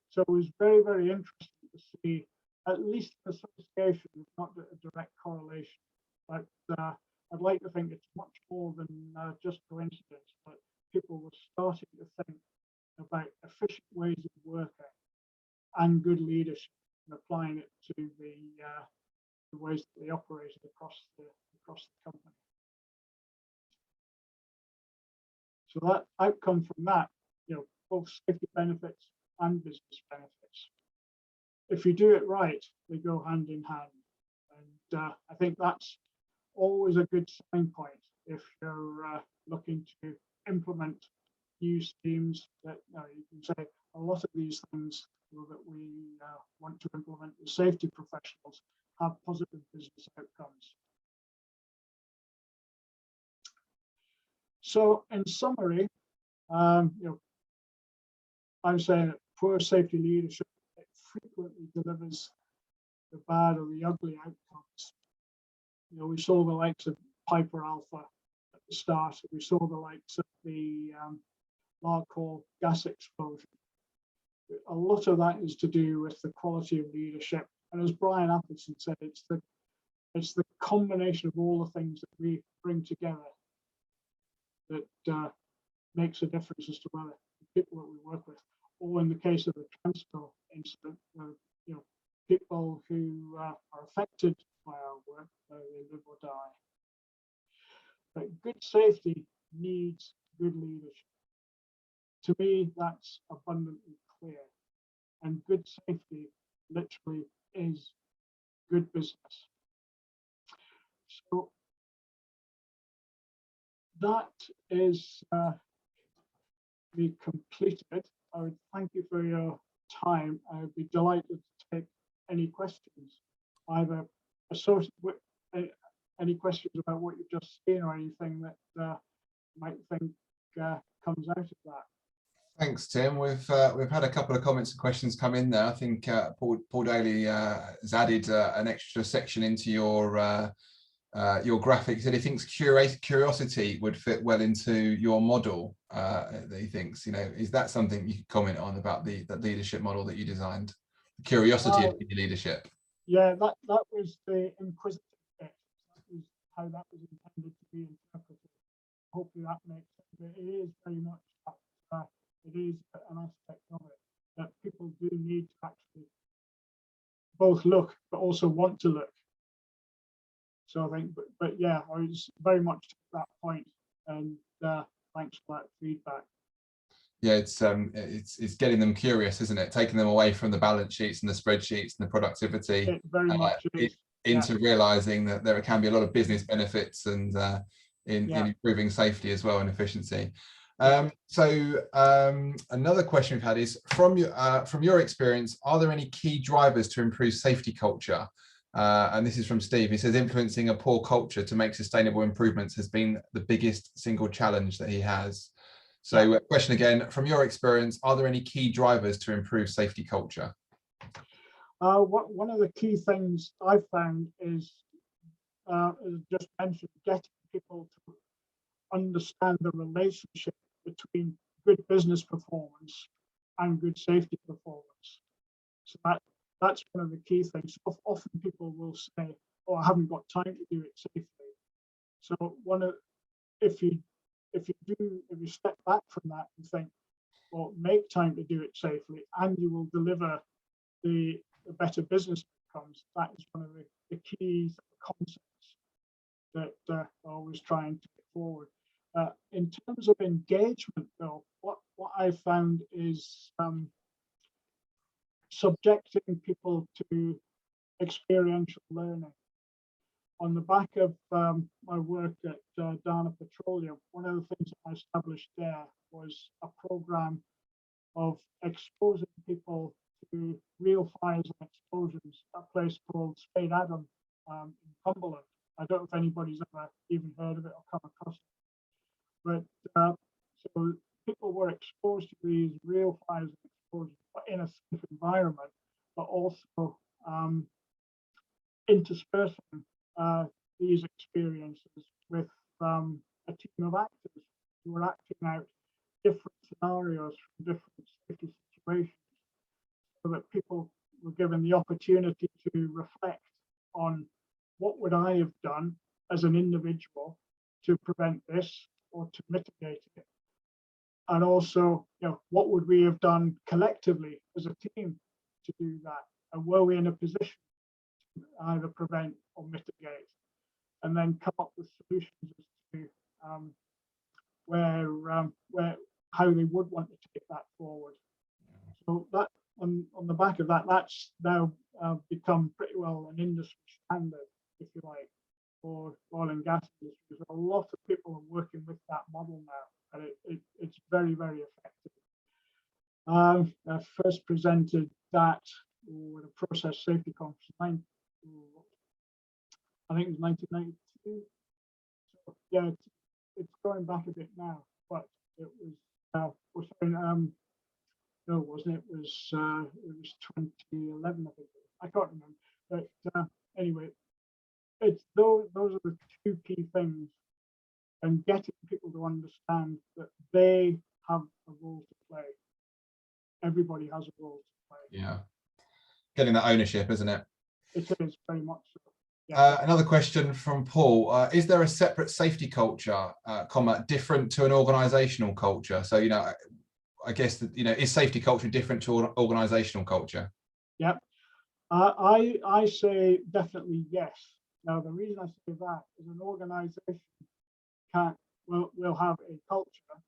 So it was very, very interesting to see at least an association, if not a direct correlation. But I'd like to think it's much more than just coincidence, but people were starting to think about efficient ways of working and good leadership and applying it to the ways that they operated across the company. So that outcome from that, both safety benefits and business benefits. If you do it right, they go hand in hand. And I think that's always a good sign point if you're looking to implement new schemes that you can say a lot of these things that we want to implement as safety professionals have positive business outcomes. So in summary, I'm saying that poor safety leadership, it frequently delivers the bad or the ugly outcomes. We saw the likes of Piper Alpha at the start. We saw the likes of the Larkhall gas explosion. A lot of that is to do with the quality of leadership. And as Brian Appleton said, it's the combination of all the things that we bring together that makes a difference as to whether the people that we work with, or in the case of the Transco incident, people who are affected by our work, whether they live or die. But good safety needs good leadership. To me, that's abundantly clear. And good safety literally is good business. So that is me completed. I would thank you for your time. I would be delighted to take any questions, either associated with any questions about what you've just seen or anything that you might think comes out of that. Thanks, Tim. We've had a couple of comments and questions come in there. I think Paul Daly has added an extra section into your graphic. He said he thinks curiosity would fit well into your model. That he thinks, is that something you could comment on about the leadership model that you designed? Curiosity of leadership. Yeah, that was the inquisitive bit. That was how that was intended to be interpreted. Hopefully that makes sense. But it is very much that it is an aspect of it that people do need to actually both look but also want to look. So I think, but yeah, I was very much at that point, and thanks for that feedback. Yeah, it's getting them curious, isn't it? Taking them away from the balance sheets and the spreadsheets and the productivity, it very much is. Into realizing that there can be a lot of business benefits and in improving safety as well and efficiency. So another question we've had is from your experience, are there any key drivers to improve safety culture? And this is from Steve. He says influencing a poor culture to make sustainable improvements has been the biggest single challenge that he has. So question again, from your experience, are there any key drivers to improve safety culture? One of the key things I've found is, as just mentioned, getting people to understand the relationship between good business performance and good safety performance. So that's one of the key things. Often people will say, "Oh, I haven't got time to do it safely." So if you step back from that and think, well, make time to do it safely, and you will deliver the better business outcomes. That is one of the key concepts that I always try and take forward. In terms of engagement, though, what I found is subjecting people to experiential learning. On the back of my work at Dana Petroleum, one of the things that I established there was a program of exposing people to real fires and explosions at a place called Spade Adam in Cumberland. I don't know if anybody's ever even heard of it or come across it. But so people were exposed to these real fires and exposure, but in a safe environment, but also interspersing these experiences with a team of actors who are acting out different scenarios from different safety situations, so that people were given the opportunity to reflect on what would I have done as an individual to prevent this or to mitigate it, and also, what would we have done collectively as a team to do that, and were we in a position to either prevent or mitigate, and then come up with solutions as to how they would want to take that forward. So that on the back of that, that's now become pretty well an industry standard, if you like, for oil and gas industry, because a lot of people are working with that model now, and it's very, very effective. I first presented that with a process safety conference, I think it was 1992. So yeah, it's going back a bit now, but it was no, it wasn't. It was 2011, I think. I can't remember. But anyway, it's those are the two key things, and getting people to understand that they have a role to play. Everybody has a role to play. Yeah, getting that ownership, isn't it? It is very much so. Yeah. Another question from Paul: is there a separate safety culture, different to an organisational culture? So I guess that is safety culture different to organisational culture? Yeah, I say definitely yes. Now the reason I say that is an organisation will have a culture,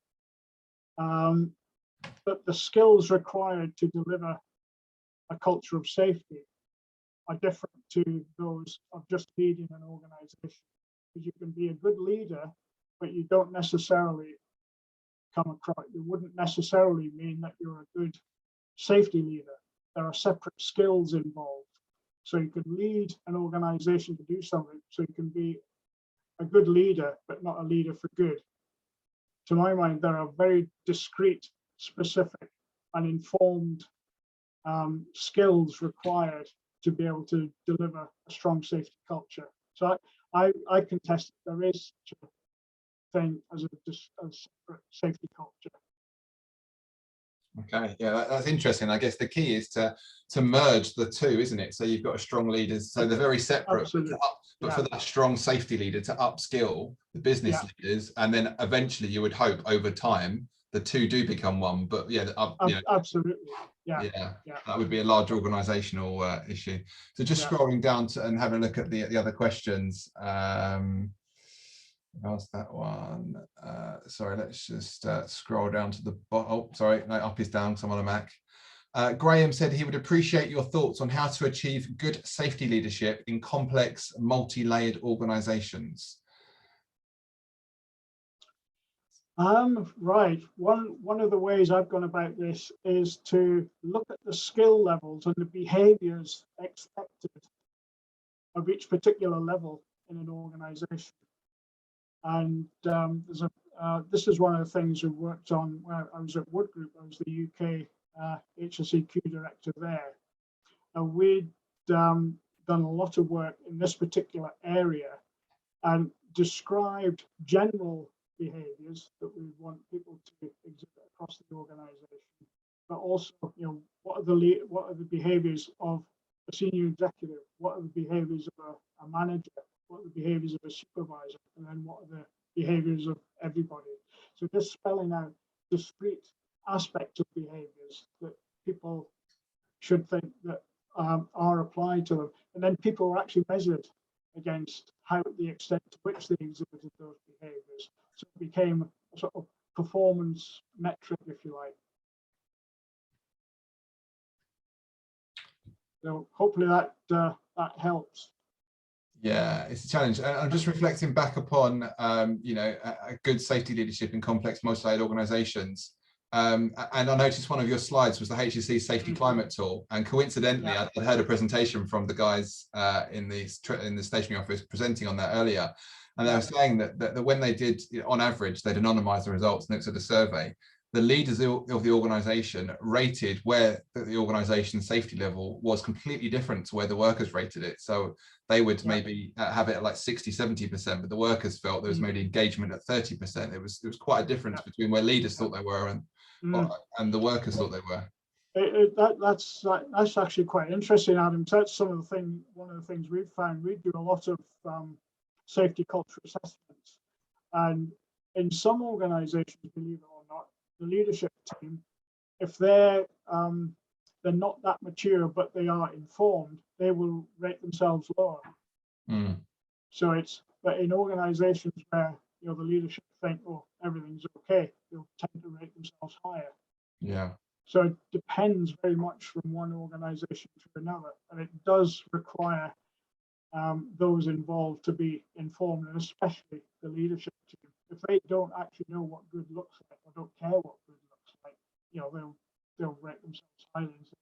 but the skills required to deliver a culture of safety are different to those of just leading an organisation. Because you can be a good leader, but you don't necessarily you wouldn't necessarily mean that you're a good safety leader. There are separate skills involved. So you can lead an organization to do something. So you can be a good leader, but not a leader for good. To my mind, there are very discrete, specific, and informed skills required to be able to deliver a strong safety culture. So I contest that there is such a thing as a separate safety culture. Okay, yeah, that's interesting. I guess the key is to merge the two, isn't it? So you've got a strong leaders, so they're very separate, but for that strong safety leader to upskill the business leaders, and then eventually you would hope over time the two do become one. But yeah, absolutely, yeah, that would be a large organizational issue. So just scrolling down to and having a look at the other questions. How's that one? Sorry, let's just scroll down to the bottom. Oh, sorry, no, up is down, because I'm on a Mac. Graham said he would appreciate your thoughts on how to achieve good safety leadership in complex, multi-layered organizations. Right. One of the ways I've gone about this is to look at the skill levels and the behaviors expected of each particular level in an organization. And this is one of the things we worked on where I was at Wood Group. I was the UK HSEQ director there. And we'd done a lot of work in this particular area and described general behaviors that we want people to exhibit across the organization, but also, what are the behaviors of a senior executive? What are the behaviors of a manager? What are the behaviors of a supervisor? And then what are the behaviors of everybody? So just spelling out discrete aspects of behaviors that people should think that are applied to them. And then people are actually measured against the extent to which they exhibited those behaviors. So it became a sort of performance metric, if you like. So hopefully that helps. Yeah, it's a challenge. I'm just reflecting back upon, a good safety leadership in complex, multi-layered organizations. And I noticed one of your slides was the HSE Safety Climate Tool. And coincidentally, I heard a presentation from the guys in the stationary office presenting on that earlier. And they were saying that when they did, on average, they'd anonymize the results and looked at the survey. the leaders of the organization rated where the organization's safety level was completely different to where the workers rated it. So they would maybe have it at like 60-70%, but the workers felt there was maybe engagement at 30%. It was quite a difference between where leaders thought they were and the workers thought they were. That's actually quite interesting, Adam. So that's one of the things we've found. We do a lot of safety culture assessments, and in some organizations, believe it or not, the leadership team, if they're not that mature but they are informed, they will rate themselves lower. So but in organizations where the leadership think, oh, everything's okay, they'll tend to rate themselves higher. Yeah. So it depends very much from one organization to another, and it does require those involved to be informed, and especially the leadership team. If they don't actually know what good looks like, or don't care what good looks like, they'll rate themselves highly and say,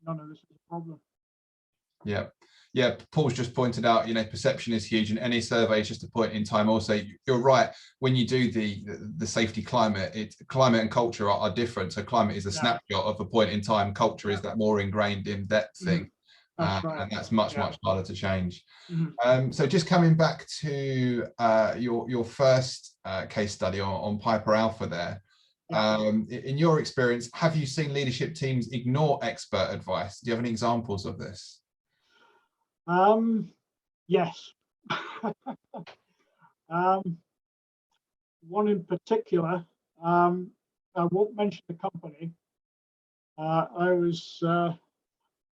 none of this is a problem. Yeah, Paul's just pointed out, perception is huge, and any survey is just a point in time. Also, you're right, when you do the safety climate, climate and culture are different. So climate is a snapshot of a point in time, culture is that more ingrained in depth thing. That's right. And that's much harder to change. So just coming back to your first case study on Piper Alpha there, in your experience, have you seen leadership teams ignore expert advice? Do you have any examples of this? Yes. One in particular, I won't mention the company.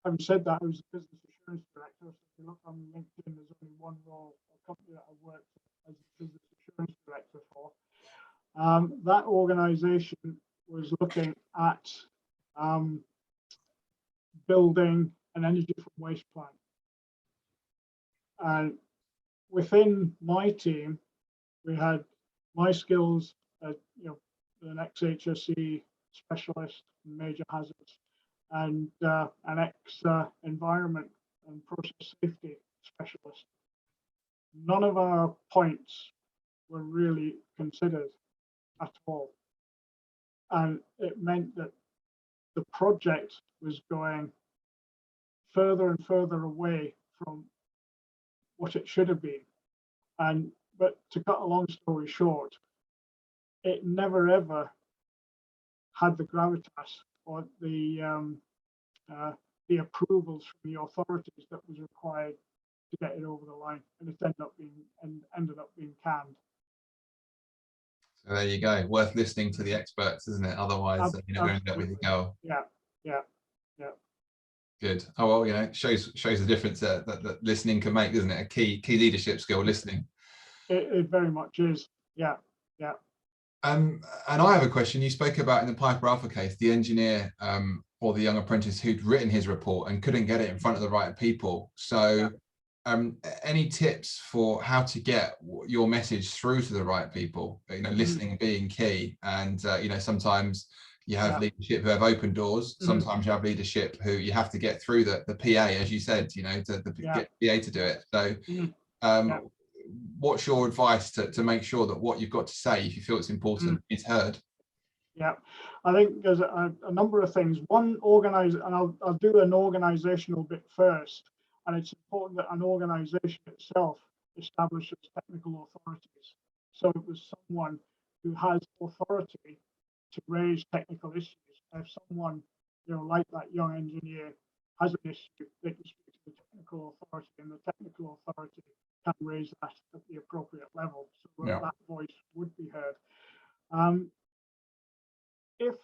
Having said that, I was a business assurance director. So if you look on LinkedIn, there's only one role, a company that I worked as a business assurance director for. That organization was looking at building an energy from waste plant. And within my team, we had my skills as an ex-HSE specialist in major hazards, and an ex-environment and process safety specialist. None of our points were really considered at all. And it meant that the project was going further and further away from what it should have been. But to cut a long story short, it never ever had the gravitas or the approvals from the authorities that was required to get it over the line, and it ended up being canned. So there you go. Worth listening to the experts, isn't it? Otherwise, you're not going to end up with your goal. Yeah. Good. Oh well, shows the difference that listening can make, isn't it? A key leadership skill, listening. It very much is. Yeah. And I have a question. You spoke about in the Piper Alpha case, the engineer or the young apprentice who'd written his report and couldn't get it in front of the right people. So any tips for how to get your message through to the right people? Listening being key, and sometimes you have leadership who have open doors. Sometimes you have leadership who you have to get through the PA, as you said, to get PA to do it. So what's your advice to make sure that what you've got to say, if you feel it's important, is heard? Yeah, I think there's a number of things. One, organize, and I'll do an organizational bit first. And it's important that an organization itself establishes technical authorities. So it was someone who has authority to raise technical issues. If someone, like that young engineer, has an issue, they can speak to the technical authority, and the technical authority can raise that at the appropriate level, so that voice would be heard. If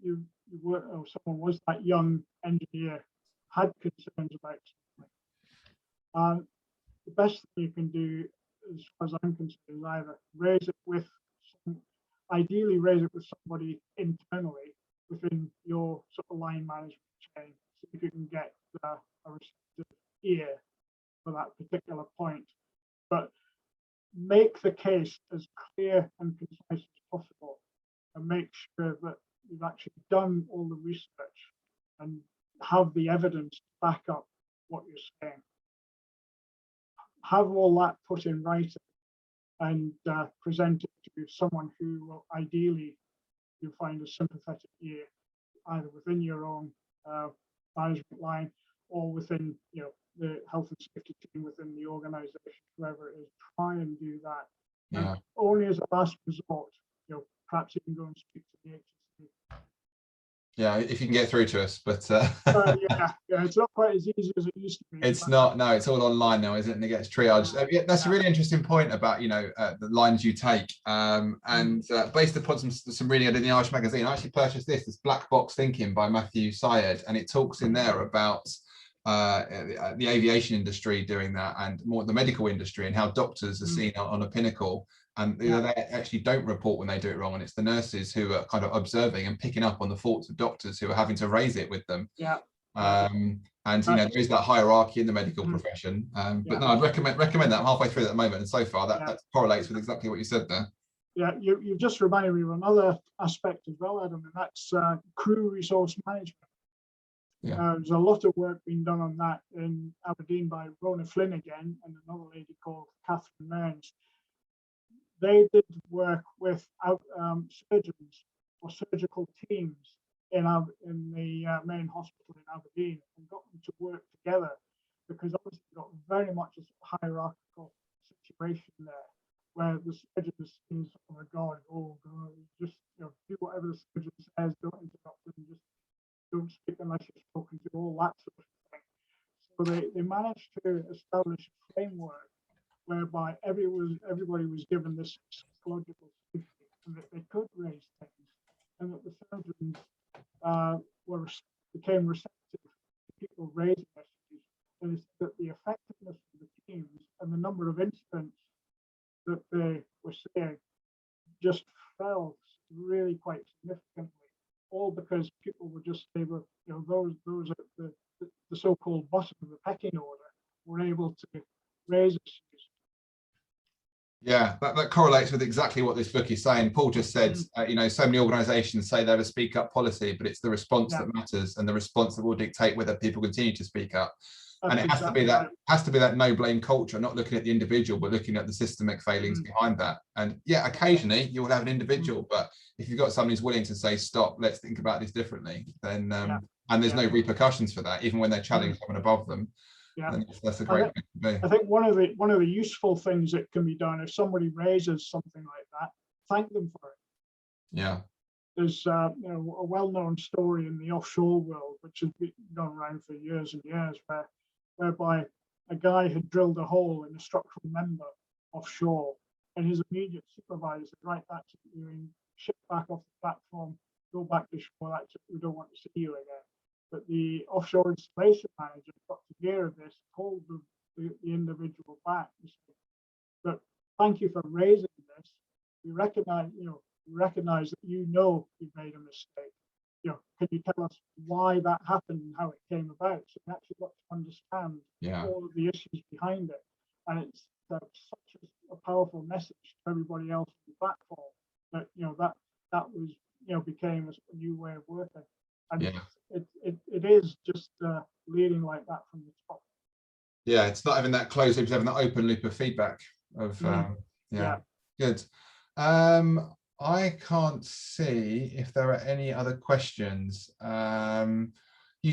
you were, or someone was that young engineer, had concerns about something, the best thing you can do, as far as I'm concerned, is either ideally raise it with somebody internally within your sort of line management chain, so you can get a receptive ear for that particular point. But make the case as clear and concise as possible, and make sure that you've actually done all the research and have the evidence to back up what you're saying. Have all that put in writing and present it to someone who will ideally you find a sympathetic ear either within your own management line or within, the health and safety team within the organisation, whoever it is. Try and do that. Yeah. And only as a last resort, perhaps you can go and speak to the HSC. Yeah, if you can get through to us, but yeah, it's not quite as easy as it used to be. It's not. No, it's all online now, isn't it? And it gets triaged. Yeah, that's a really interesting point about the lines you take. Based upon some reading I did in the IOsH magazine, I actually purchased this Black Box Thinking by Matthew Syed, and it talks in there about the aviation industry doing that, and more the medical industry, and how doctors are seen on a pinnacle. And they actually don't report when they do it wrong, and it's the nurses who are kind of observing and picking up on the faults of doctors who are having to raise it with them. Yeah. And there is that hierarchy in the medical profession. But no, I'd recommend that. I'm halfway through it at the moment, and so far that correlates with exactly what you said there. Yeah, you've just reminded me of another aspect as well, Adam, and that's crew resource management. There's a lot of work being done on that in Aberdeen by Rona Flynn again, and another lady called Catherine Mearns. They did work with surgeons or surgical teams in the main hospital in Aberdeen, and got them to work together, because obviously you've got very much a hierarchical situation there, where the surgeon is seen as, oh my God, just do whatever the surgeon says, don't interrupt them, just don't speak unless you're spoken to, all that sort of thing. So they managed to establish a framework whereby everybody was given this psychological safety, and that they could raise things, and that the surgeons became receptive to people raising issues, and it's that the effectiveness of the teams and the number of incidents that they were seeing just fell really quite significantly, all because people were just able, those at the so-called bottom of the pecking order were able to raise issues. Yeah, that correlates with exactly what this book is saying. Paul just said, so many organisations say they have a speak up policy, but it's the response that matters, and the response that will dictate whether people continue to speak up. And it has to be that no blame culture, not looking at the individual, but looking at the systemic failings behind that. And yeah, occasionally you will have an individual, but if you've got someone who's willing to say, stop, let's think about this differently, then and there's no repercussions for that, even when they're challenging someone above them. Yeah, that's a great thing to be. I think one of the useful things that can be done, if somebody raises something like that, thank them for it. Yeah. There's a well-known story in the offshore world, which has been gone around for years and years, whereby a guy had drilled a hole in a structural member offshore, and his immediate supervisor said, right, that's it, you're in, ship back off the platform, go back to shore, that's it, we don't want to see you again. But the offshore installation manager got to hear of this, called the individual back and said, but thank you for raising this. We recognize, that you've made a mistake. Can you tell us why that happened and how it came about? So we actually got to understand all of the issues behind it. And it's such a powerful message to everybody else on the platform that was, became a new way of working. And it is just leading like that from the top. Yeah, it's not having that closed loop, it's having that open loop of feedback of good. I can't see if there are any other questions. There's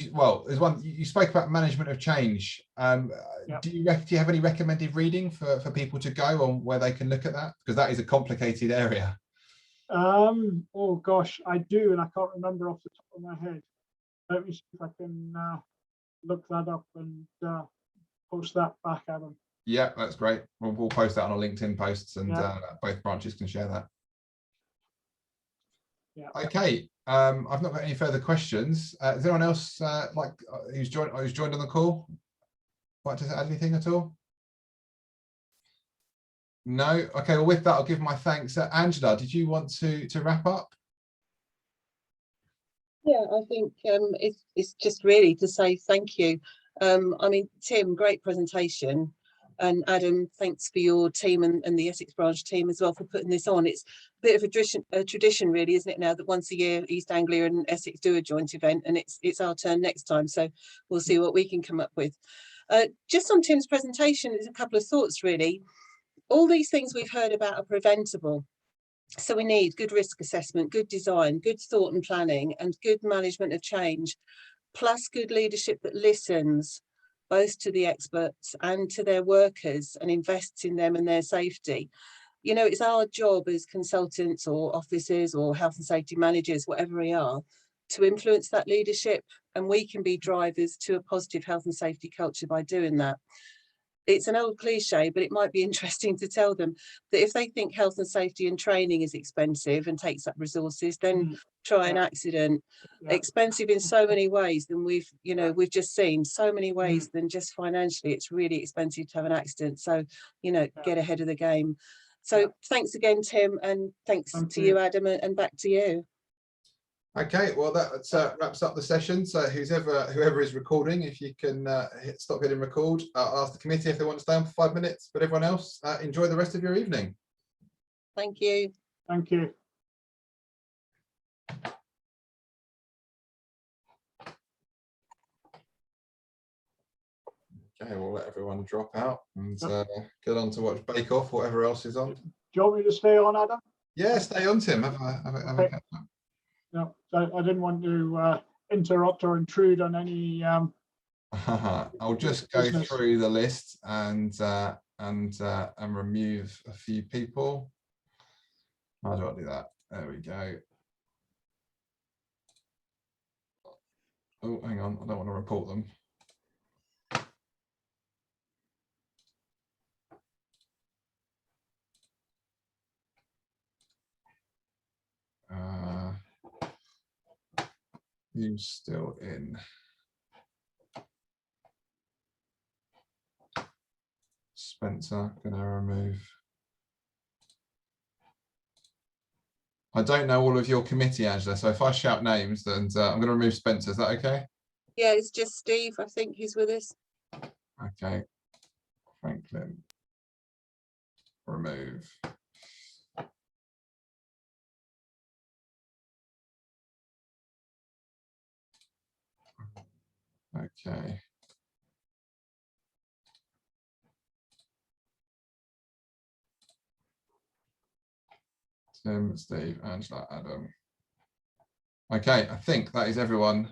one. You spoke about management of change. Do you have any recommended reading for people to go on where they can look at that? Because that is a complicated area. Oh gosh, I do, and I can't remember off the top of my head. Let me see if I can look that up and post that back at them. Yeah, that's great. We'll post that on our LinkedIn posts, and both branches can share that. Yeah. Okay. I've not got any further questions. Is anyone else who's joined on the call like to add anything at all? No. Okay. Well, with that, I'll give my thanks. Angela, did you want to wrap up? Yeah, I think it's just really to say thank you. I mean, Tim, great presentation. And Adam, thanks for your team and the Essex branch team as well for putting this on. It's a bit of a tradition really, isn't it, now that once a year East Anglia and Essex do a joint event, and it's our turn next time. So we'll see what we can come up with. Just on Tim's presentation, there's a couple of thoughts really. All these things we've heard about are preventable. So we need good risk assessment, good design, good thought and planning, and good management of change, plus good leadership that listens both to the experts and to their workers and invests in them and their safety. You know, it's our job as consultants or officers or health and safety managers, whatever we are, to influence that leadership, and we can be drivers to a positive health and safety culture by doing that. It's an old cliche, but it might be interesting to tell them that if they think health and safety and training is expensive and takes up resources, then try an accident. Expensive in so many ways than we've just seen, so many ways than just financially. It's really expensive to have an accident. So, you know, get ahead of the game. So thanks again, Tim, and thanks to you, Adam, and back to you. Okay, well that wraps up the session. So whoever is recording, if you can stop hitting record, I'll ask the committee if they want to stay on for 5 minutes, but everyone else, enjoy the rest of your evening. Thank you. Thank you. Okay, we'll let everyone drop out and get on to watch Bake Off, whatever else is on. Do you want me to stay on, Adam? Yeah, stay on, Tim. Have a catch up. No, I didn't want to interrupt or intrude on any. I'll just go through the list and remove a few people. How do I do that? There we go. Oh, hang on, I don't want to report them. Who's still in? Spencer, gonna remove. I don't know all of your committee, Angela, so if I shout names, then I'm gonna remove Spencer. Is that okay? Yeah, it's just Steve, I think, who's with us. Okay. Franklin. Remove. Okay. Tim, Steve, Angela, Adam. Okay, I think that is everyone.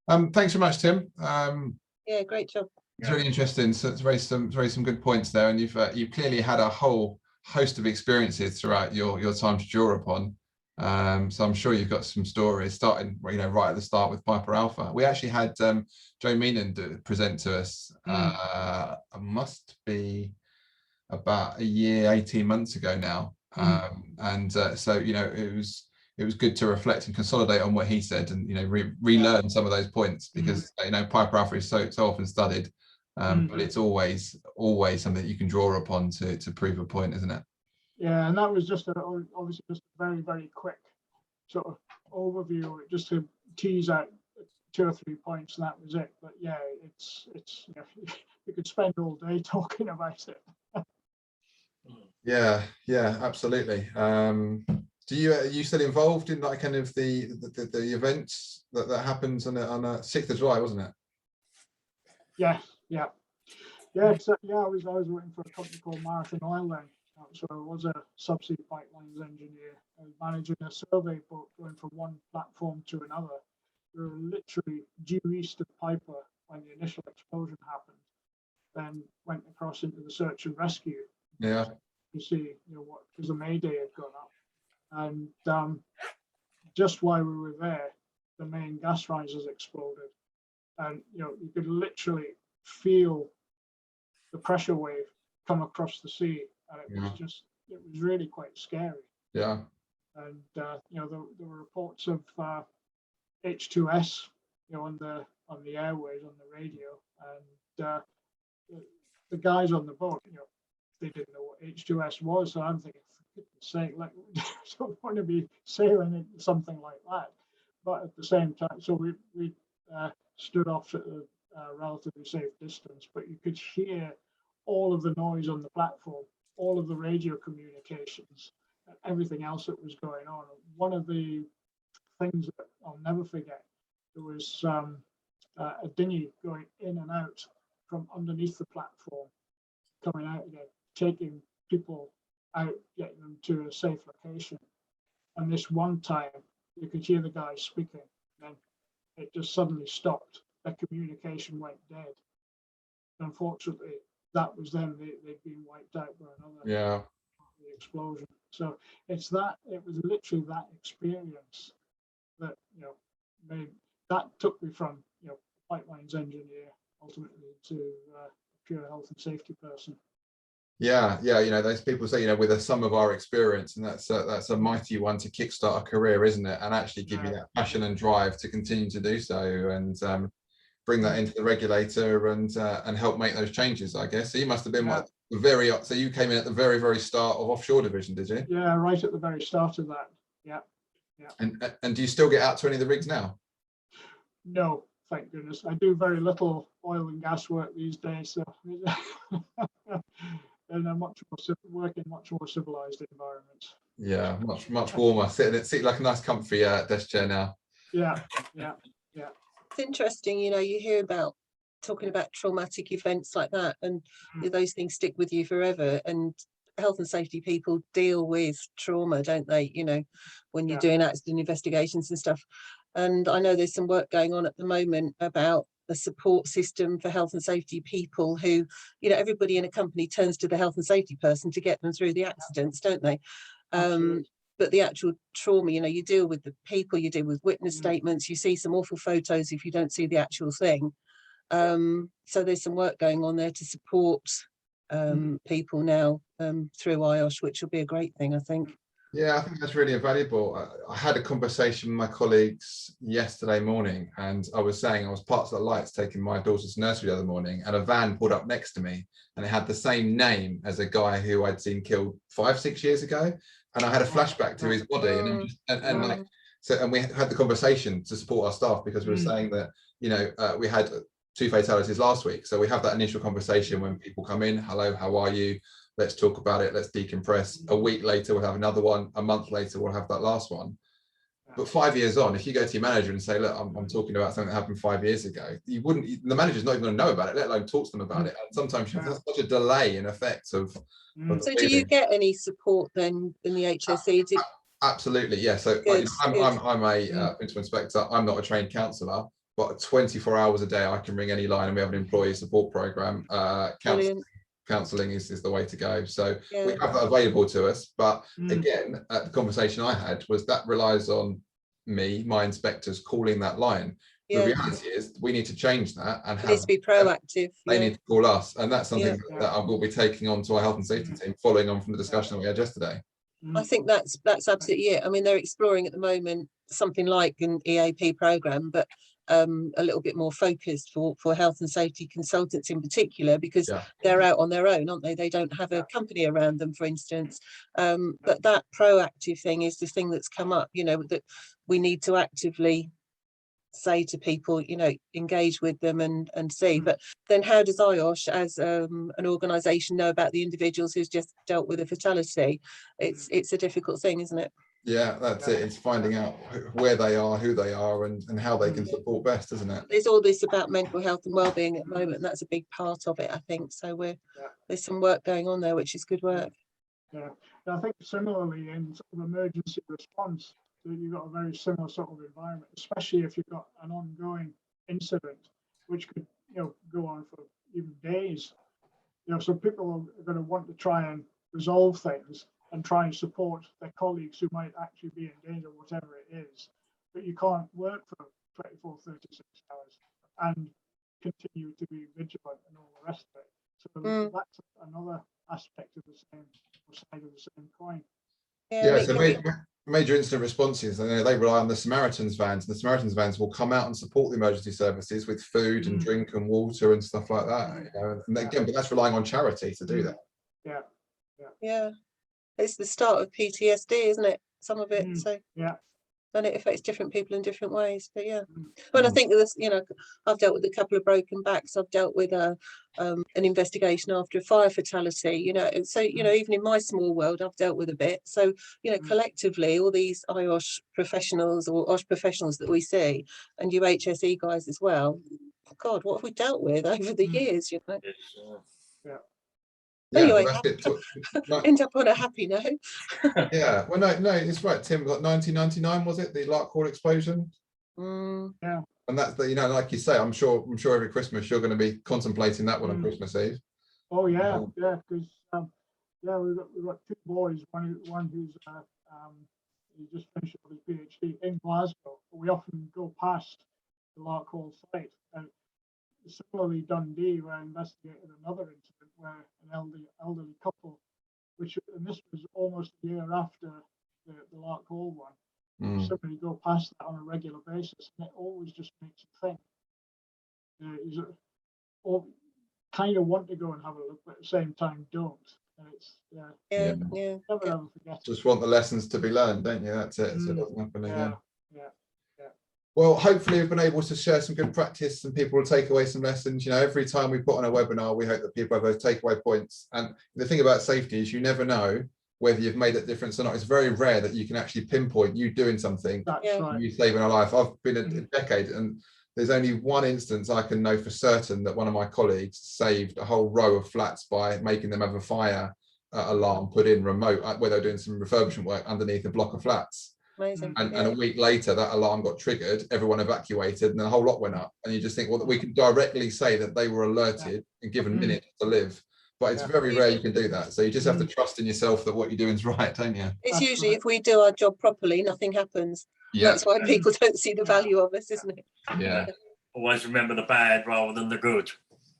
Thanks very much, Tim. Yeah, great job. It's really interesting. So it's raised some good points there, and you've clearly had a whole host of experiences throughout your time to draw upon. So I'm sure you've got some stories, starting right at the start with Piper Alpha. We actually had Joe Meenan present to us. Must be about a year, 18 months ago now. So it was good to reflect and consolidate on what he said, and relearn some of those points, because Piper Alpha is so often studied, but it's always something that you can draw upon to prove a point, isn't it? Yeah, and that was just obviously just a very, very quick sort of overview, just to tease out 2 or 3 points, and that was it. But yeah, it's you could spend all day talking about it. Yeah, absolutely. Are you still involved in like kind of the events that happens on a 6th of July, wasn't it? Yeah. I was working for a company called Marathon Oil then. So I was a subsea pipelines engineer. I was managing a survey boat going from one platform to another. We were literally due east of Piper when the initial explosion happened. Then went across into the search and rescue. Yeah. You see, what, because the Mayday had gone up, and just while we were there, the main gas risers exploded, and you could literally feel the pressure wave come across the sea, and it was really quite scary. Yeah. And there were reports of H2S, on the airways, on the radio, and the guys on the boat, they didn't know what H2S was. So I'm thinking, for goodness sake, like, we don't want to be sailing into something like that. But at the same time, so we stood off at a relatively safe distance, but you could hear all of the noise on the platform, all of the radio communications, and everything else that was going on. One of the things that I'll never forget, there was a dinghy going in and out from underneath the platform, coming out again, taking people out, getting them to a safe location. And this one time, you could hear the guy speaking, and then it just suddenly stopped. Their communication went dead. Unfortunately, that was them. They'd been wiped out by another the explosion. So it's that, it was literally that experience that, you know, made, that took me from, you know, pipelines engineer ultimately to a pure health and safety person. Yeah, you know, those people say, you know, with the sum of our experience, and that's a mighty one to kickstart a career, isn't it? And actually give you that passion and drive to continue to do so, and bring that into the regulator and help make those changes, I guess. So you must have been what, the so you came in at the very, very start of offshore division, did you? Yeah, right at the very start of that. Yeah. And do you still get out to any of the rigs now? No, thank goodness. I do very little oil and gas work these days, so and I'm work in much more civilized environments. Yeah, much warmer. Sit like a nice comfy desk chair now. Yeah. It's interesting, you know, you hear about talking about traumatic events like that, and those things stick with you forever. And health and safety people deal with trauma, don't they? You know, when you're doing accident investigations and stuff. And I know there's some work going on at the moment about a support system for health and safety people who, you know, everybody in a company turns to the health and safety person to get them through the accidents, don't they? But the actual trauma, you know, you deal with the people, you deal with witness statements, you see some awful photos if you don't see the actual thing. So there's some work going on there to support people now through IOsH, which will be a great thing, I think. Yeah, I think that's really invaluable. I had a conversation with my colleagues yesterday morning, and I was saying I was parked at the lights taking my daughter to nursery the other morning, and a van pulled up next to me, and it had the same name as a guy who I'd seen killed 5-6 years ago, and I had a flashback to his body, and like, so, and we had the conversation to support our staff, because we were saying that, you know, we had 2 fatalities last week, so we have that initial conversation when people come in. Hello, how are you? Let's talk about it. Let's decompress. A week later, we'll have another one. A month later, we'll have that last one. But 5 years on, if you go to your manager and say, look, I'm talking about something that happened 5 years ago, you wouldn't, the manager's not even going to know about it, let alone talk to them about it. And sometimes there's such a delay in effect of so do you get any support then in the HSE? Absolutely, yeah. So I'm a principal inspector. I'm not a trained counsellor, but 24 hours a day I can ring any line, and we have an employee support program. Counselling is the way to go. So we have that available to us. But again, the conversation I had was that relies on me, my inspectors, calling that line. The reality is we need to change that and have to be proactive. They need to call us, and that's something that I will be taking on to our health and safety team, following on from the discussion that we had yesterday. I think that's absolutely it. I mean, they're exploring at the moment something like an EAP program, but a little bit more focused for health and safety consultants in particular, because they're out on their own, aren't they? They don't have a company around them, for instance. But that proactive thing is the thing that's come up, you know, that we need to actively say to people, you know, engage with them and see. But then how does IOsH as an organisation know about the individuals who's just dealt with a fatality? It's a difficult thing, isn't it? Yeah, that's it. It's finding out where they are, who they are, and how they can support best, isn't it? There's all this about mental health and well-being at the moment, and that's a big part of it, I think. So there's some work going on there, which is good work. Yeah, I think similarly in sort of emergency response, you've got a very similar sort of environment, especially if you've got an ongoing incident, which could, you know, go on for even days. You know, so people are going to want to try and resolve things and try and support their colleagues who might actually be in danger, whatever it is. But you can't work for 24, 36 hours and continue to be vigilant and all the rest of it. So that's another aspect of the same side of the same coin. So major incident responses, they rely on the Samaritans vans. The Samaritans vans will come out and support the emergency services with food and drink and water and stuff like that. You know? And again, but that's relying on charity to do that. Yeah, it's the start of PTSD, isn't it? Some of it. So and it affects different people in different ways. But when I think of this, you know, I've dealt with a couple of broken backs. I've dealt with an investigation after a fire fatality, you know, and so, you know, even in my small world, I've dealt with a bit. So, you know, collectively, all these IOsH professionals or OSH professionals that we see, and you HSE guys as well, God, what have we dealt with over the years, you know? Yeah, Anyway, well, that's it. end up on a happy note. Yeah, well, no, it's right, Tim. Like 1999 was it, the Lark Hall explosion? Yeah. And that's the, you know, like you say, I'm sure every Christmas you're going to be contemplating that one on Christmas Eve. Oh yeah, yeah, because yeah, we've got two boys. One who's he just finished up his PhD in Glasgow. But we often go past the Lark Hall site. And similarly, Dundee, where I investigated another incident where an elderly couple, and this was almost a year after the Lark Hall one. Similarly, go past that on a regular basis, and it always just makes you think. Or kind of want to go and have a look, but at the same time don't. And it's Yeah. never ever forget. Just want the lessons to be learned, don't you? That's it. So it doesn't happen again. Yeah. Well, hopefully we've been able to share some good practice and people will take away some lessons. You know, every time we put on a webinar, we hope that people have those takeaway points. And the thing about safety is you never know whether you've made that difference or not. It's very rare that you can actually pinpoint you doing something, you saving a life. I've been a decade, and there's only one instance I can know for certain that one of my colleagues saved a whole row of flats by making them have a fire alarm put in remote, where they're doing some refurbishment work underneath a block of flats. Amazing. And a week later, that alarm got triggered, everyone evacuated, and the whole lot went up. And you just think, well, we can directly say that they were alerted and given minutes to live. But it's very rare you can do that. So you just have to trust in yourself that what you're doing is right, don't you? It's usually if we do our job properly, nothing happens. That's why people don't see the value of us, isn't it? Yeah. Always remember the bad rather than the good.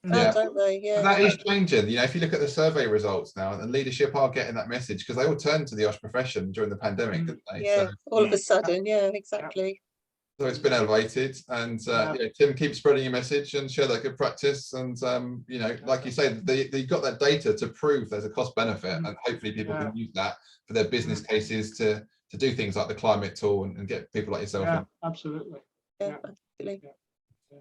Oh, don't they? Yeah. But that is changing. You know, if you look at the survey results now, and leadership are getting that message because they all turned to the IOsH profession during the pandemic, didn't they? Yeah, so, all of a sudden, yeah, exactly. So it's been elevated, and Tim, keep spreading your message and share that good practice. And you know, like you say, you've got that data to prove there's a cost benefit, and hopefully people can use that for their business cases to do things like the climate tool and get people like yourself. Yeah, absolutely. Yeah, absolutely.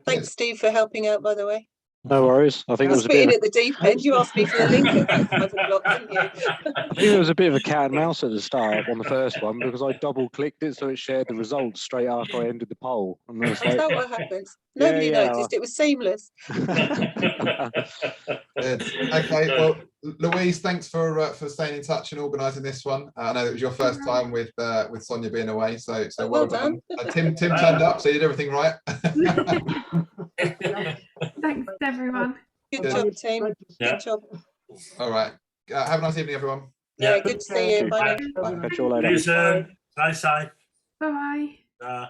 Thanks, Steve, for helping out, by the way. No worries. I think it was a bit in at the deep end. You asked me for the link at about 5 o'clock, didn't you? I think it was a bit of a cat and mouse at the start on the first one because I double clicked it so it shared the results straight after I ended the poll. And I was like, is that what happens? Nobody noticed. It was seamless. Okay, well, Louise, thanks for staying in touch and organising this one. I know it was your first time with Sonia being away, so well done. Tim turned up, so you did everything right. Thanks everyone. Good job, team. Good job. All right. Have a nice evening, everyone. Yeah, good to see you. Bye. Catch you all later. See you soon. Stay safe. Bye.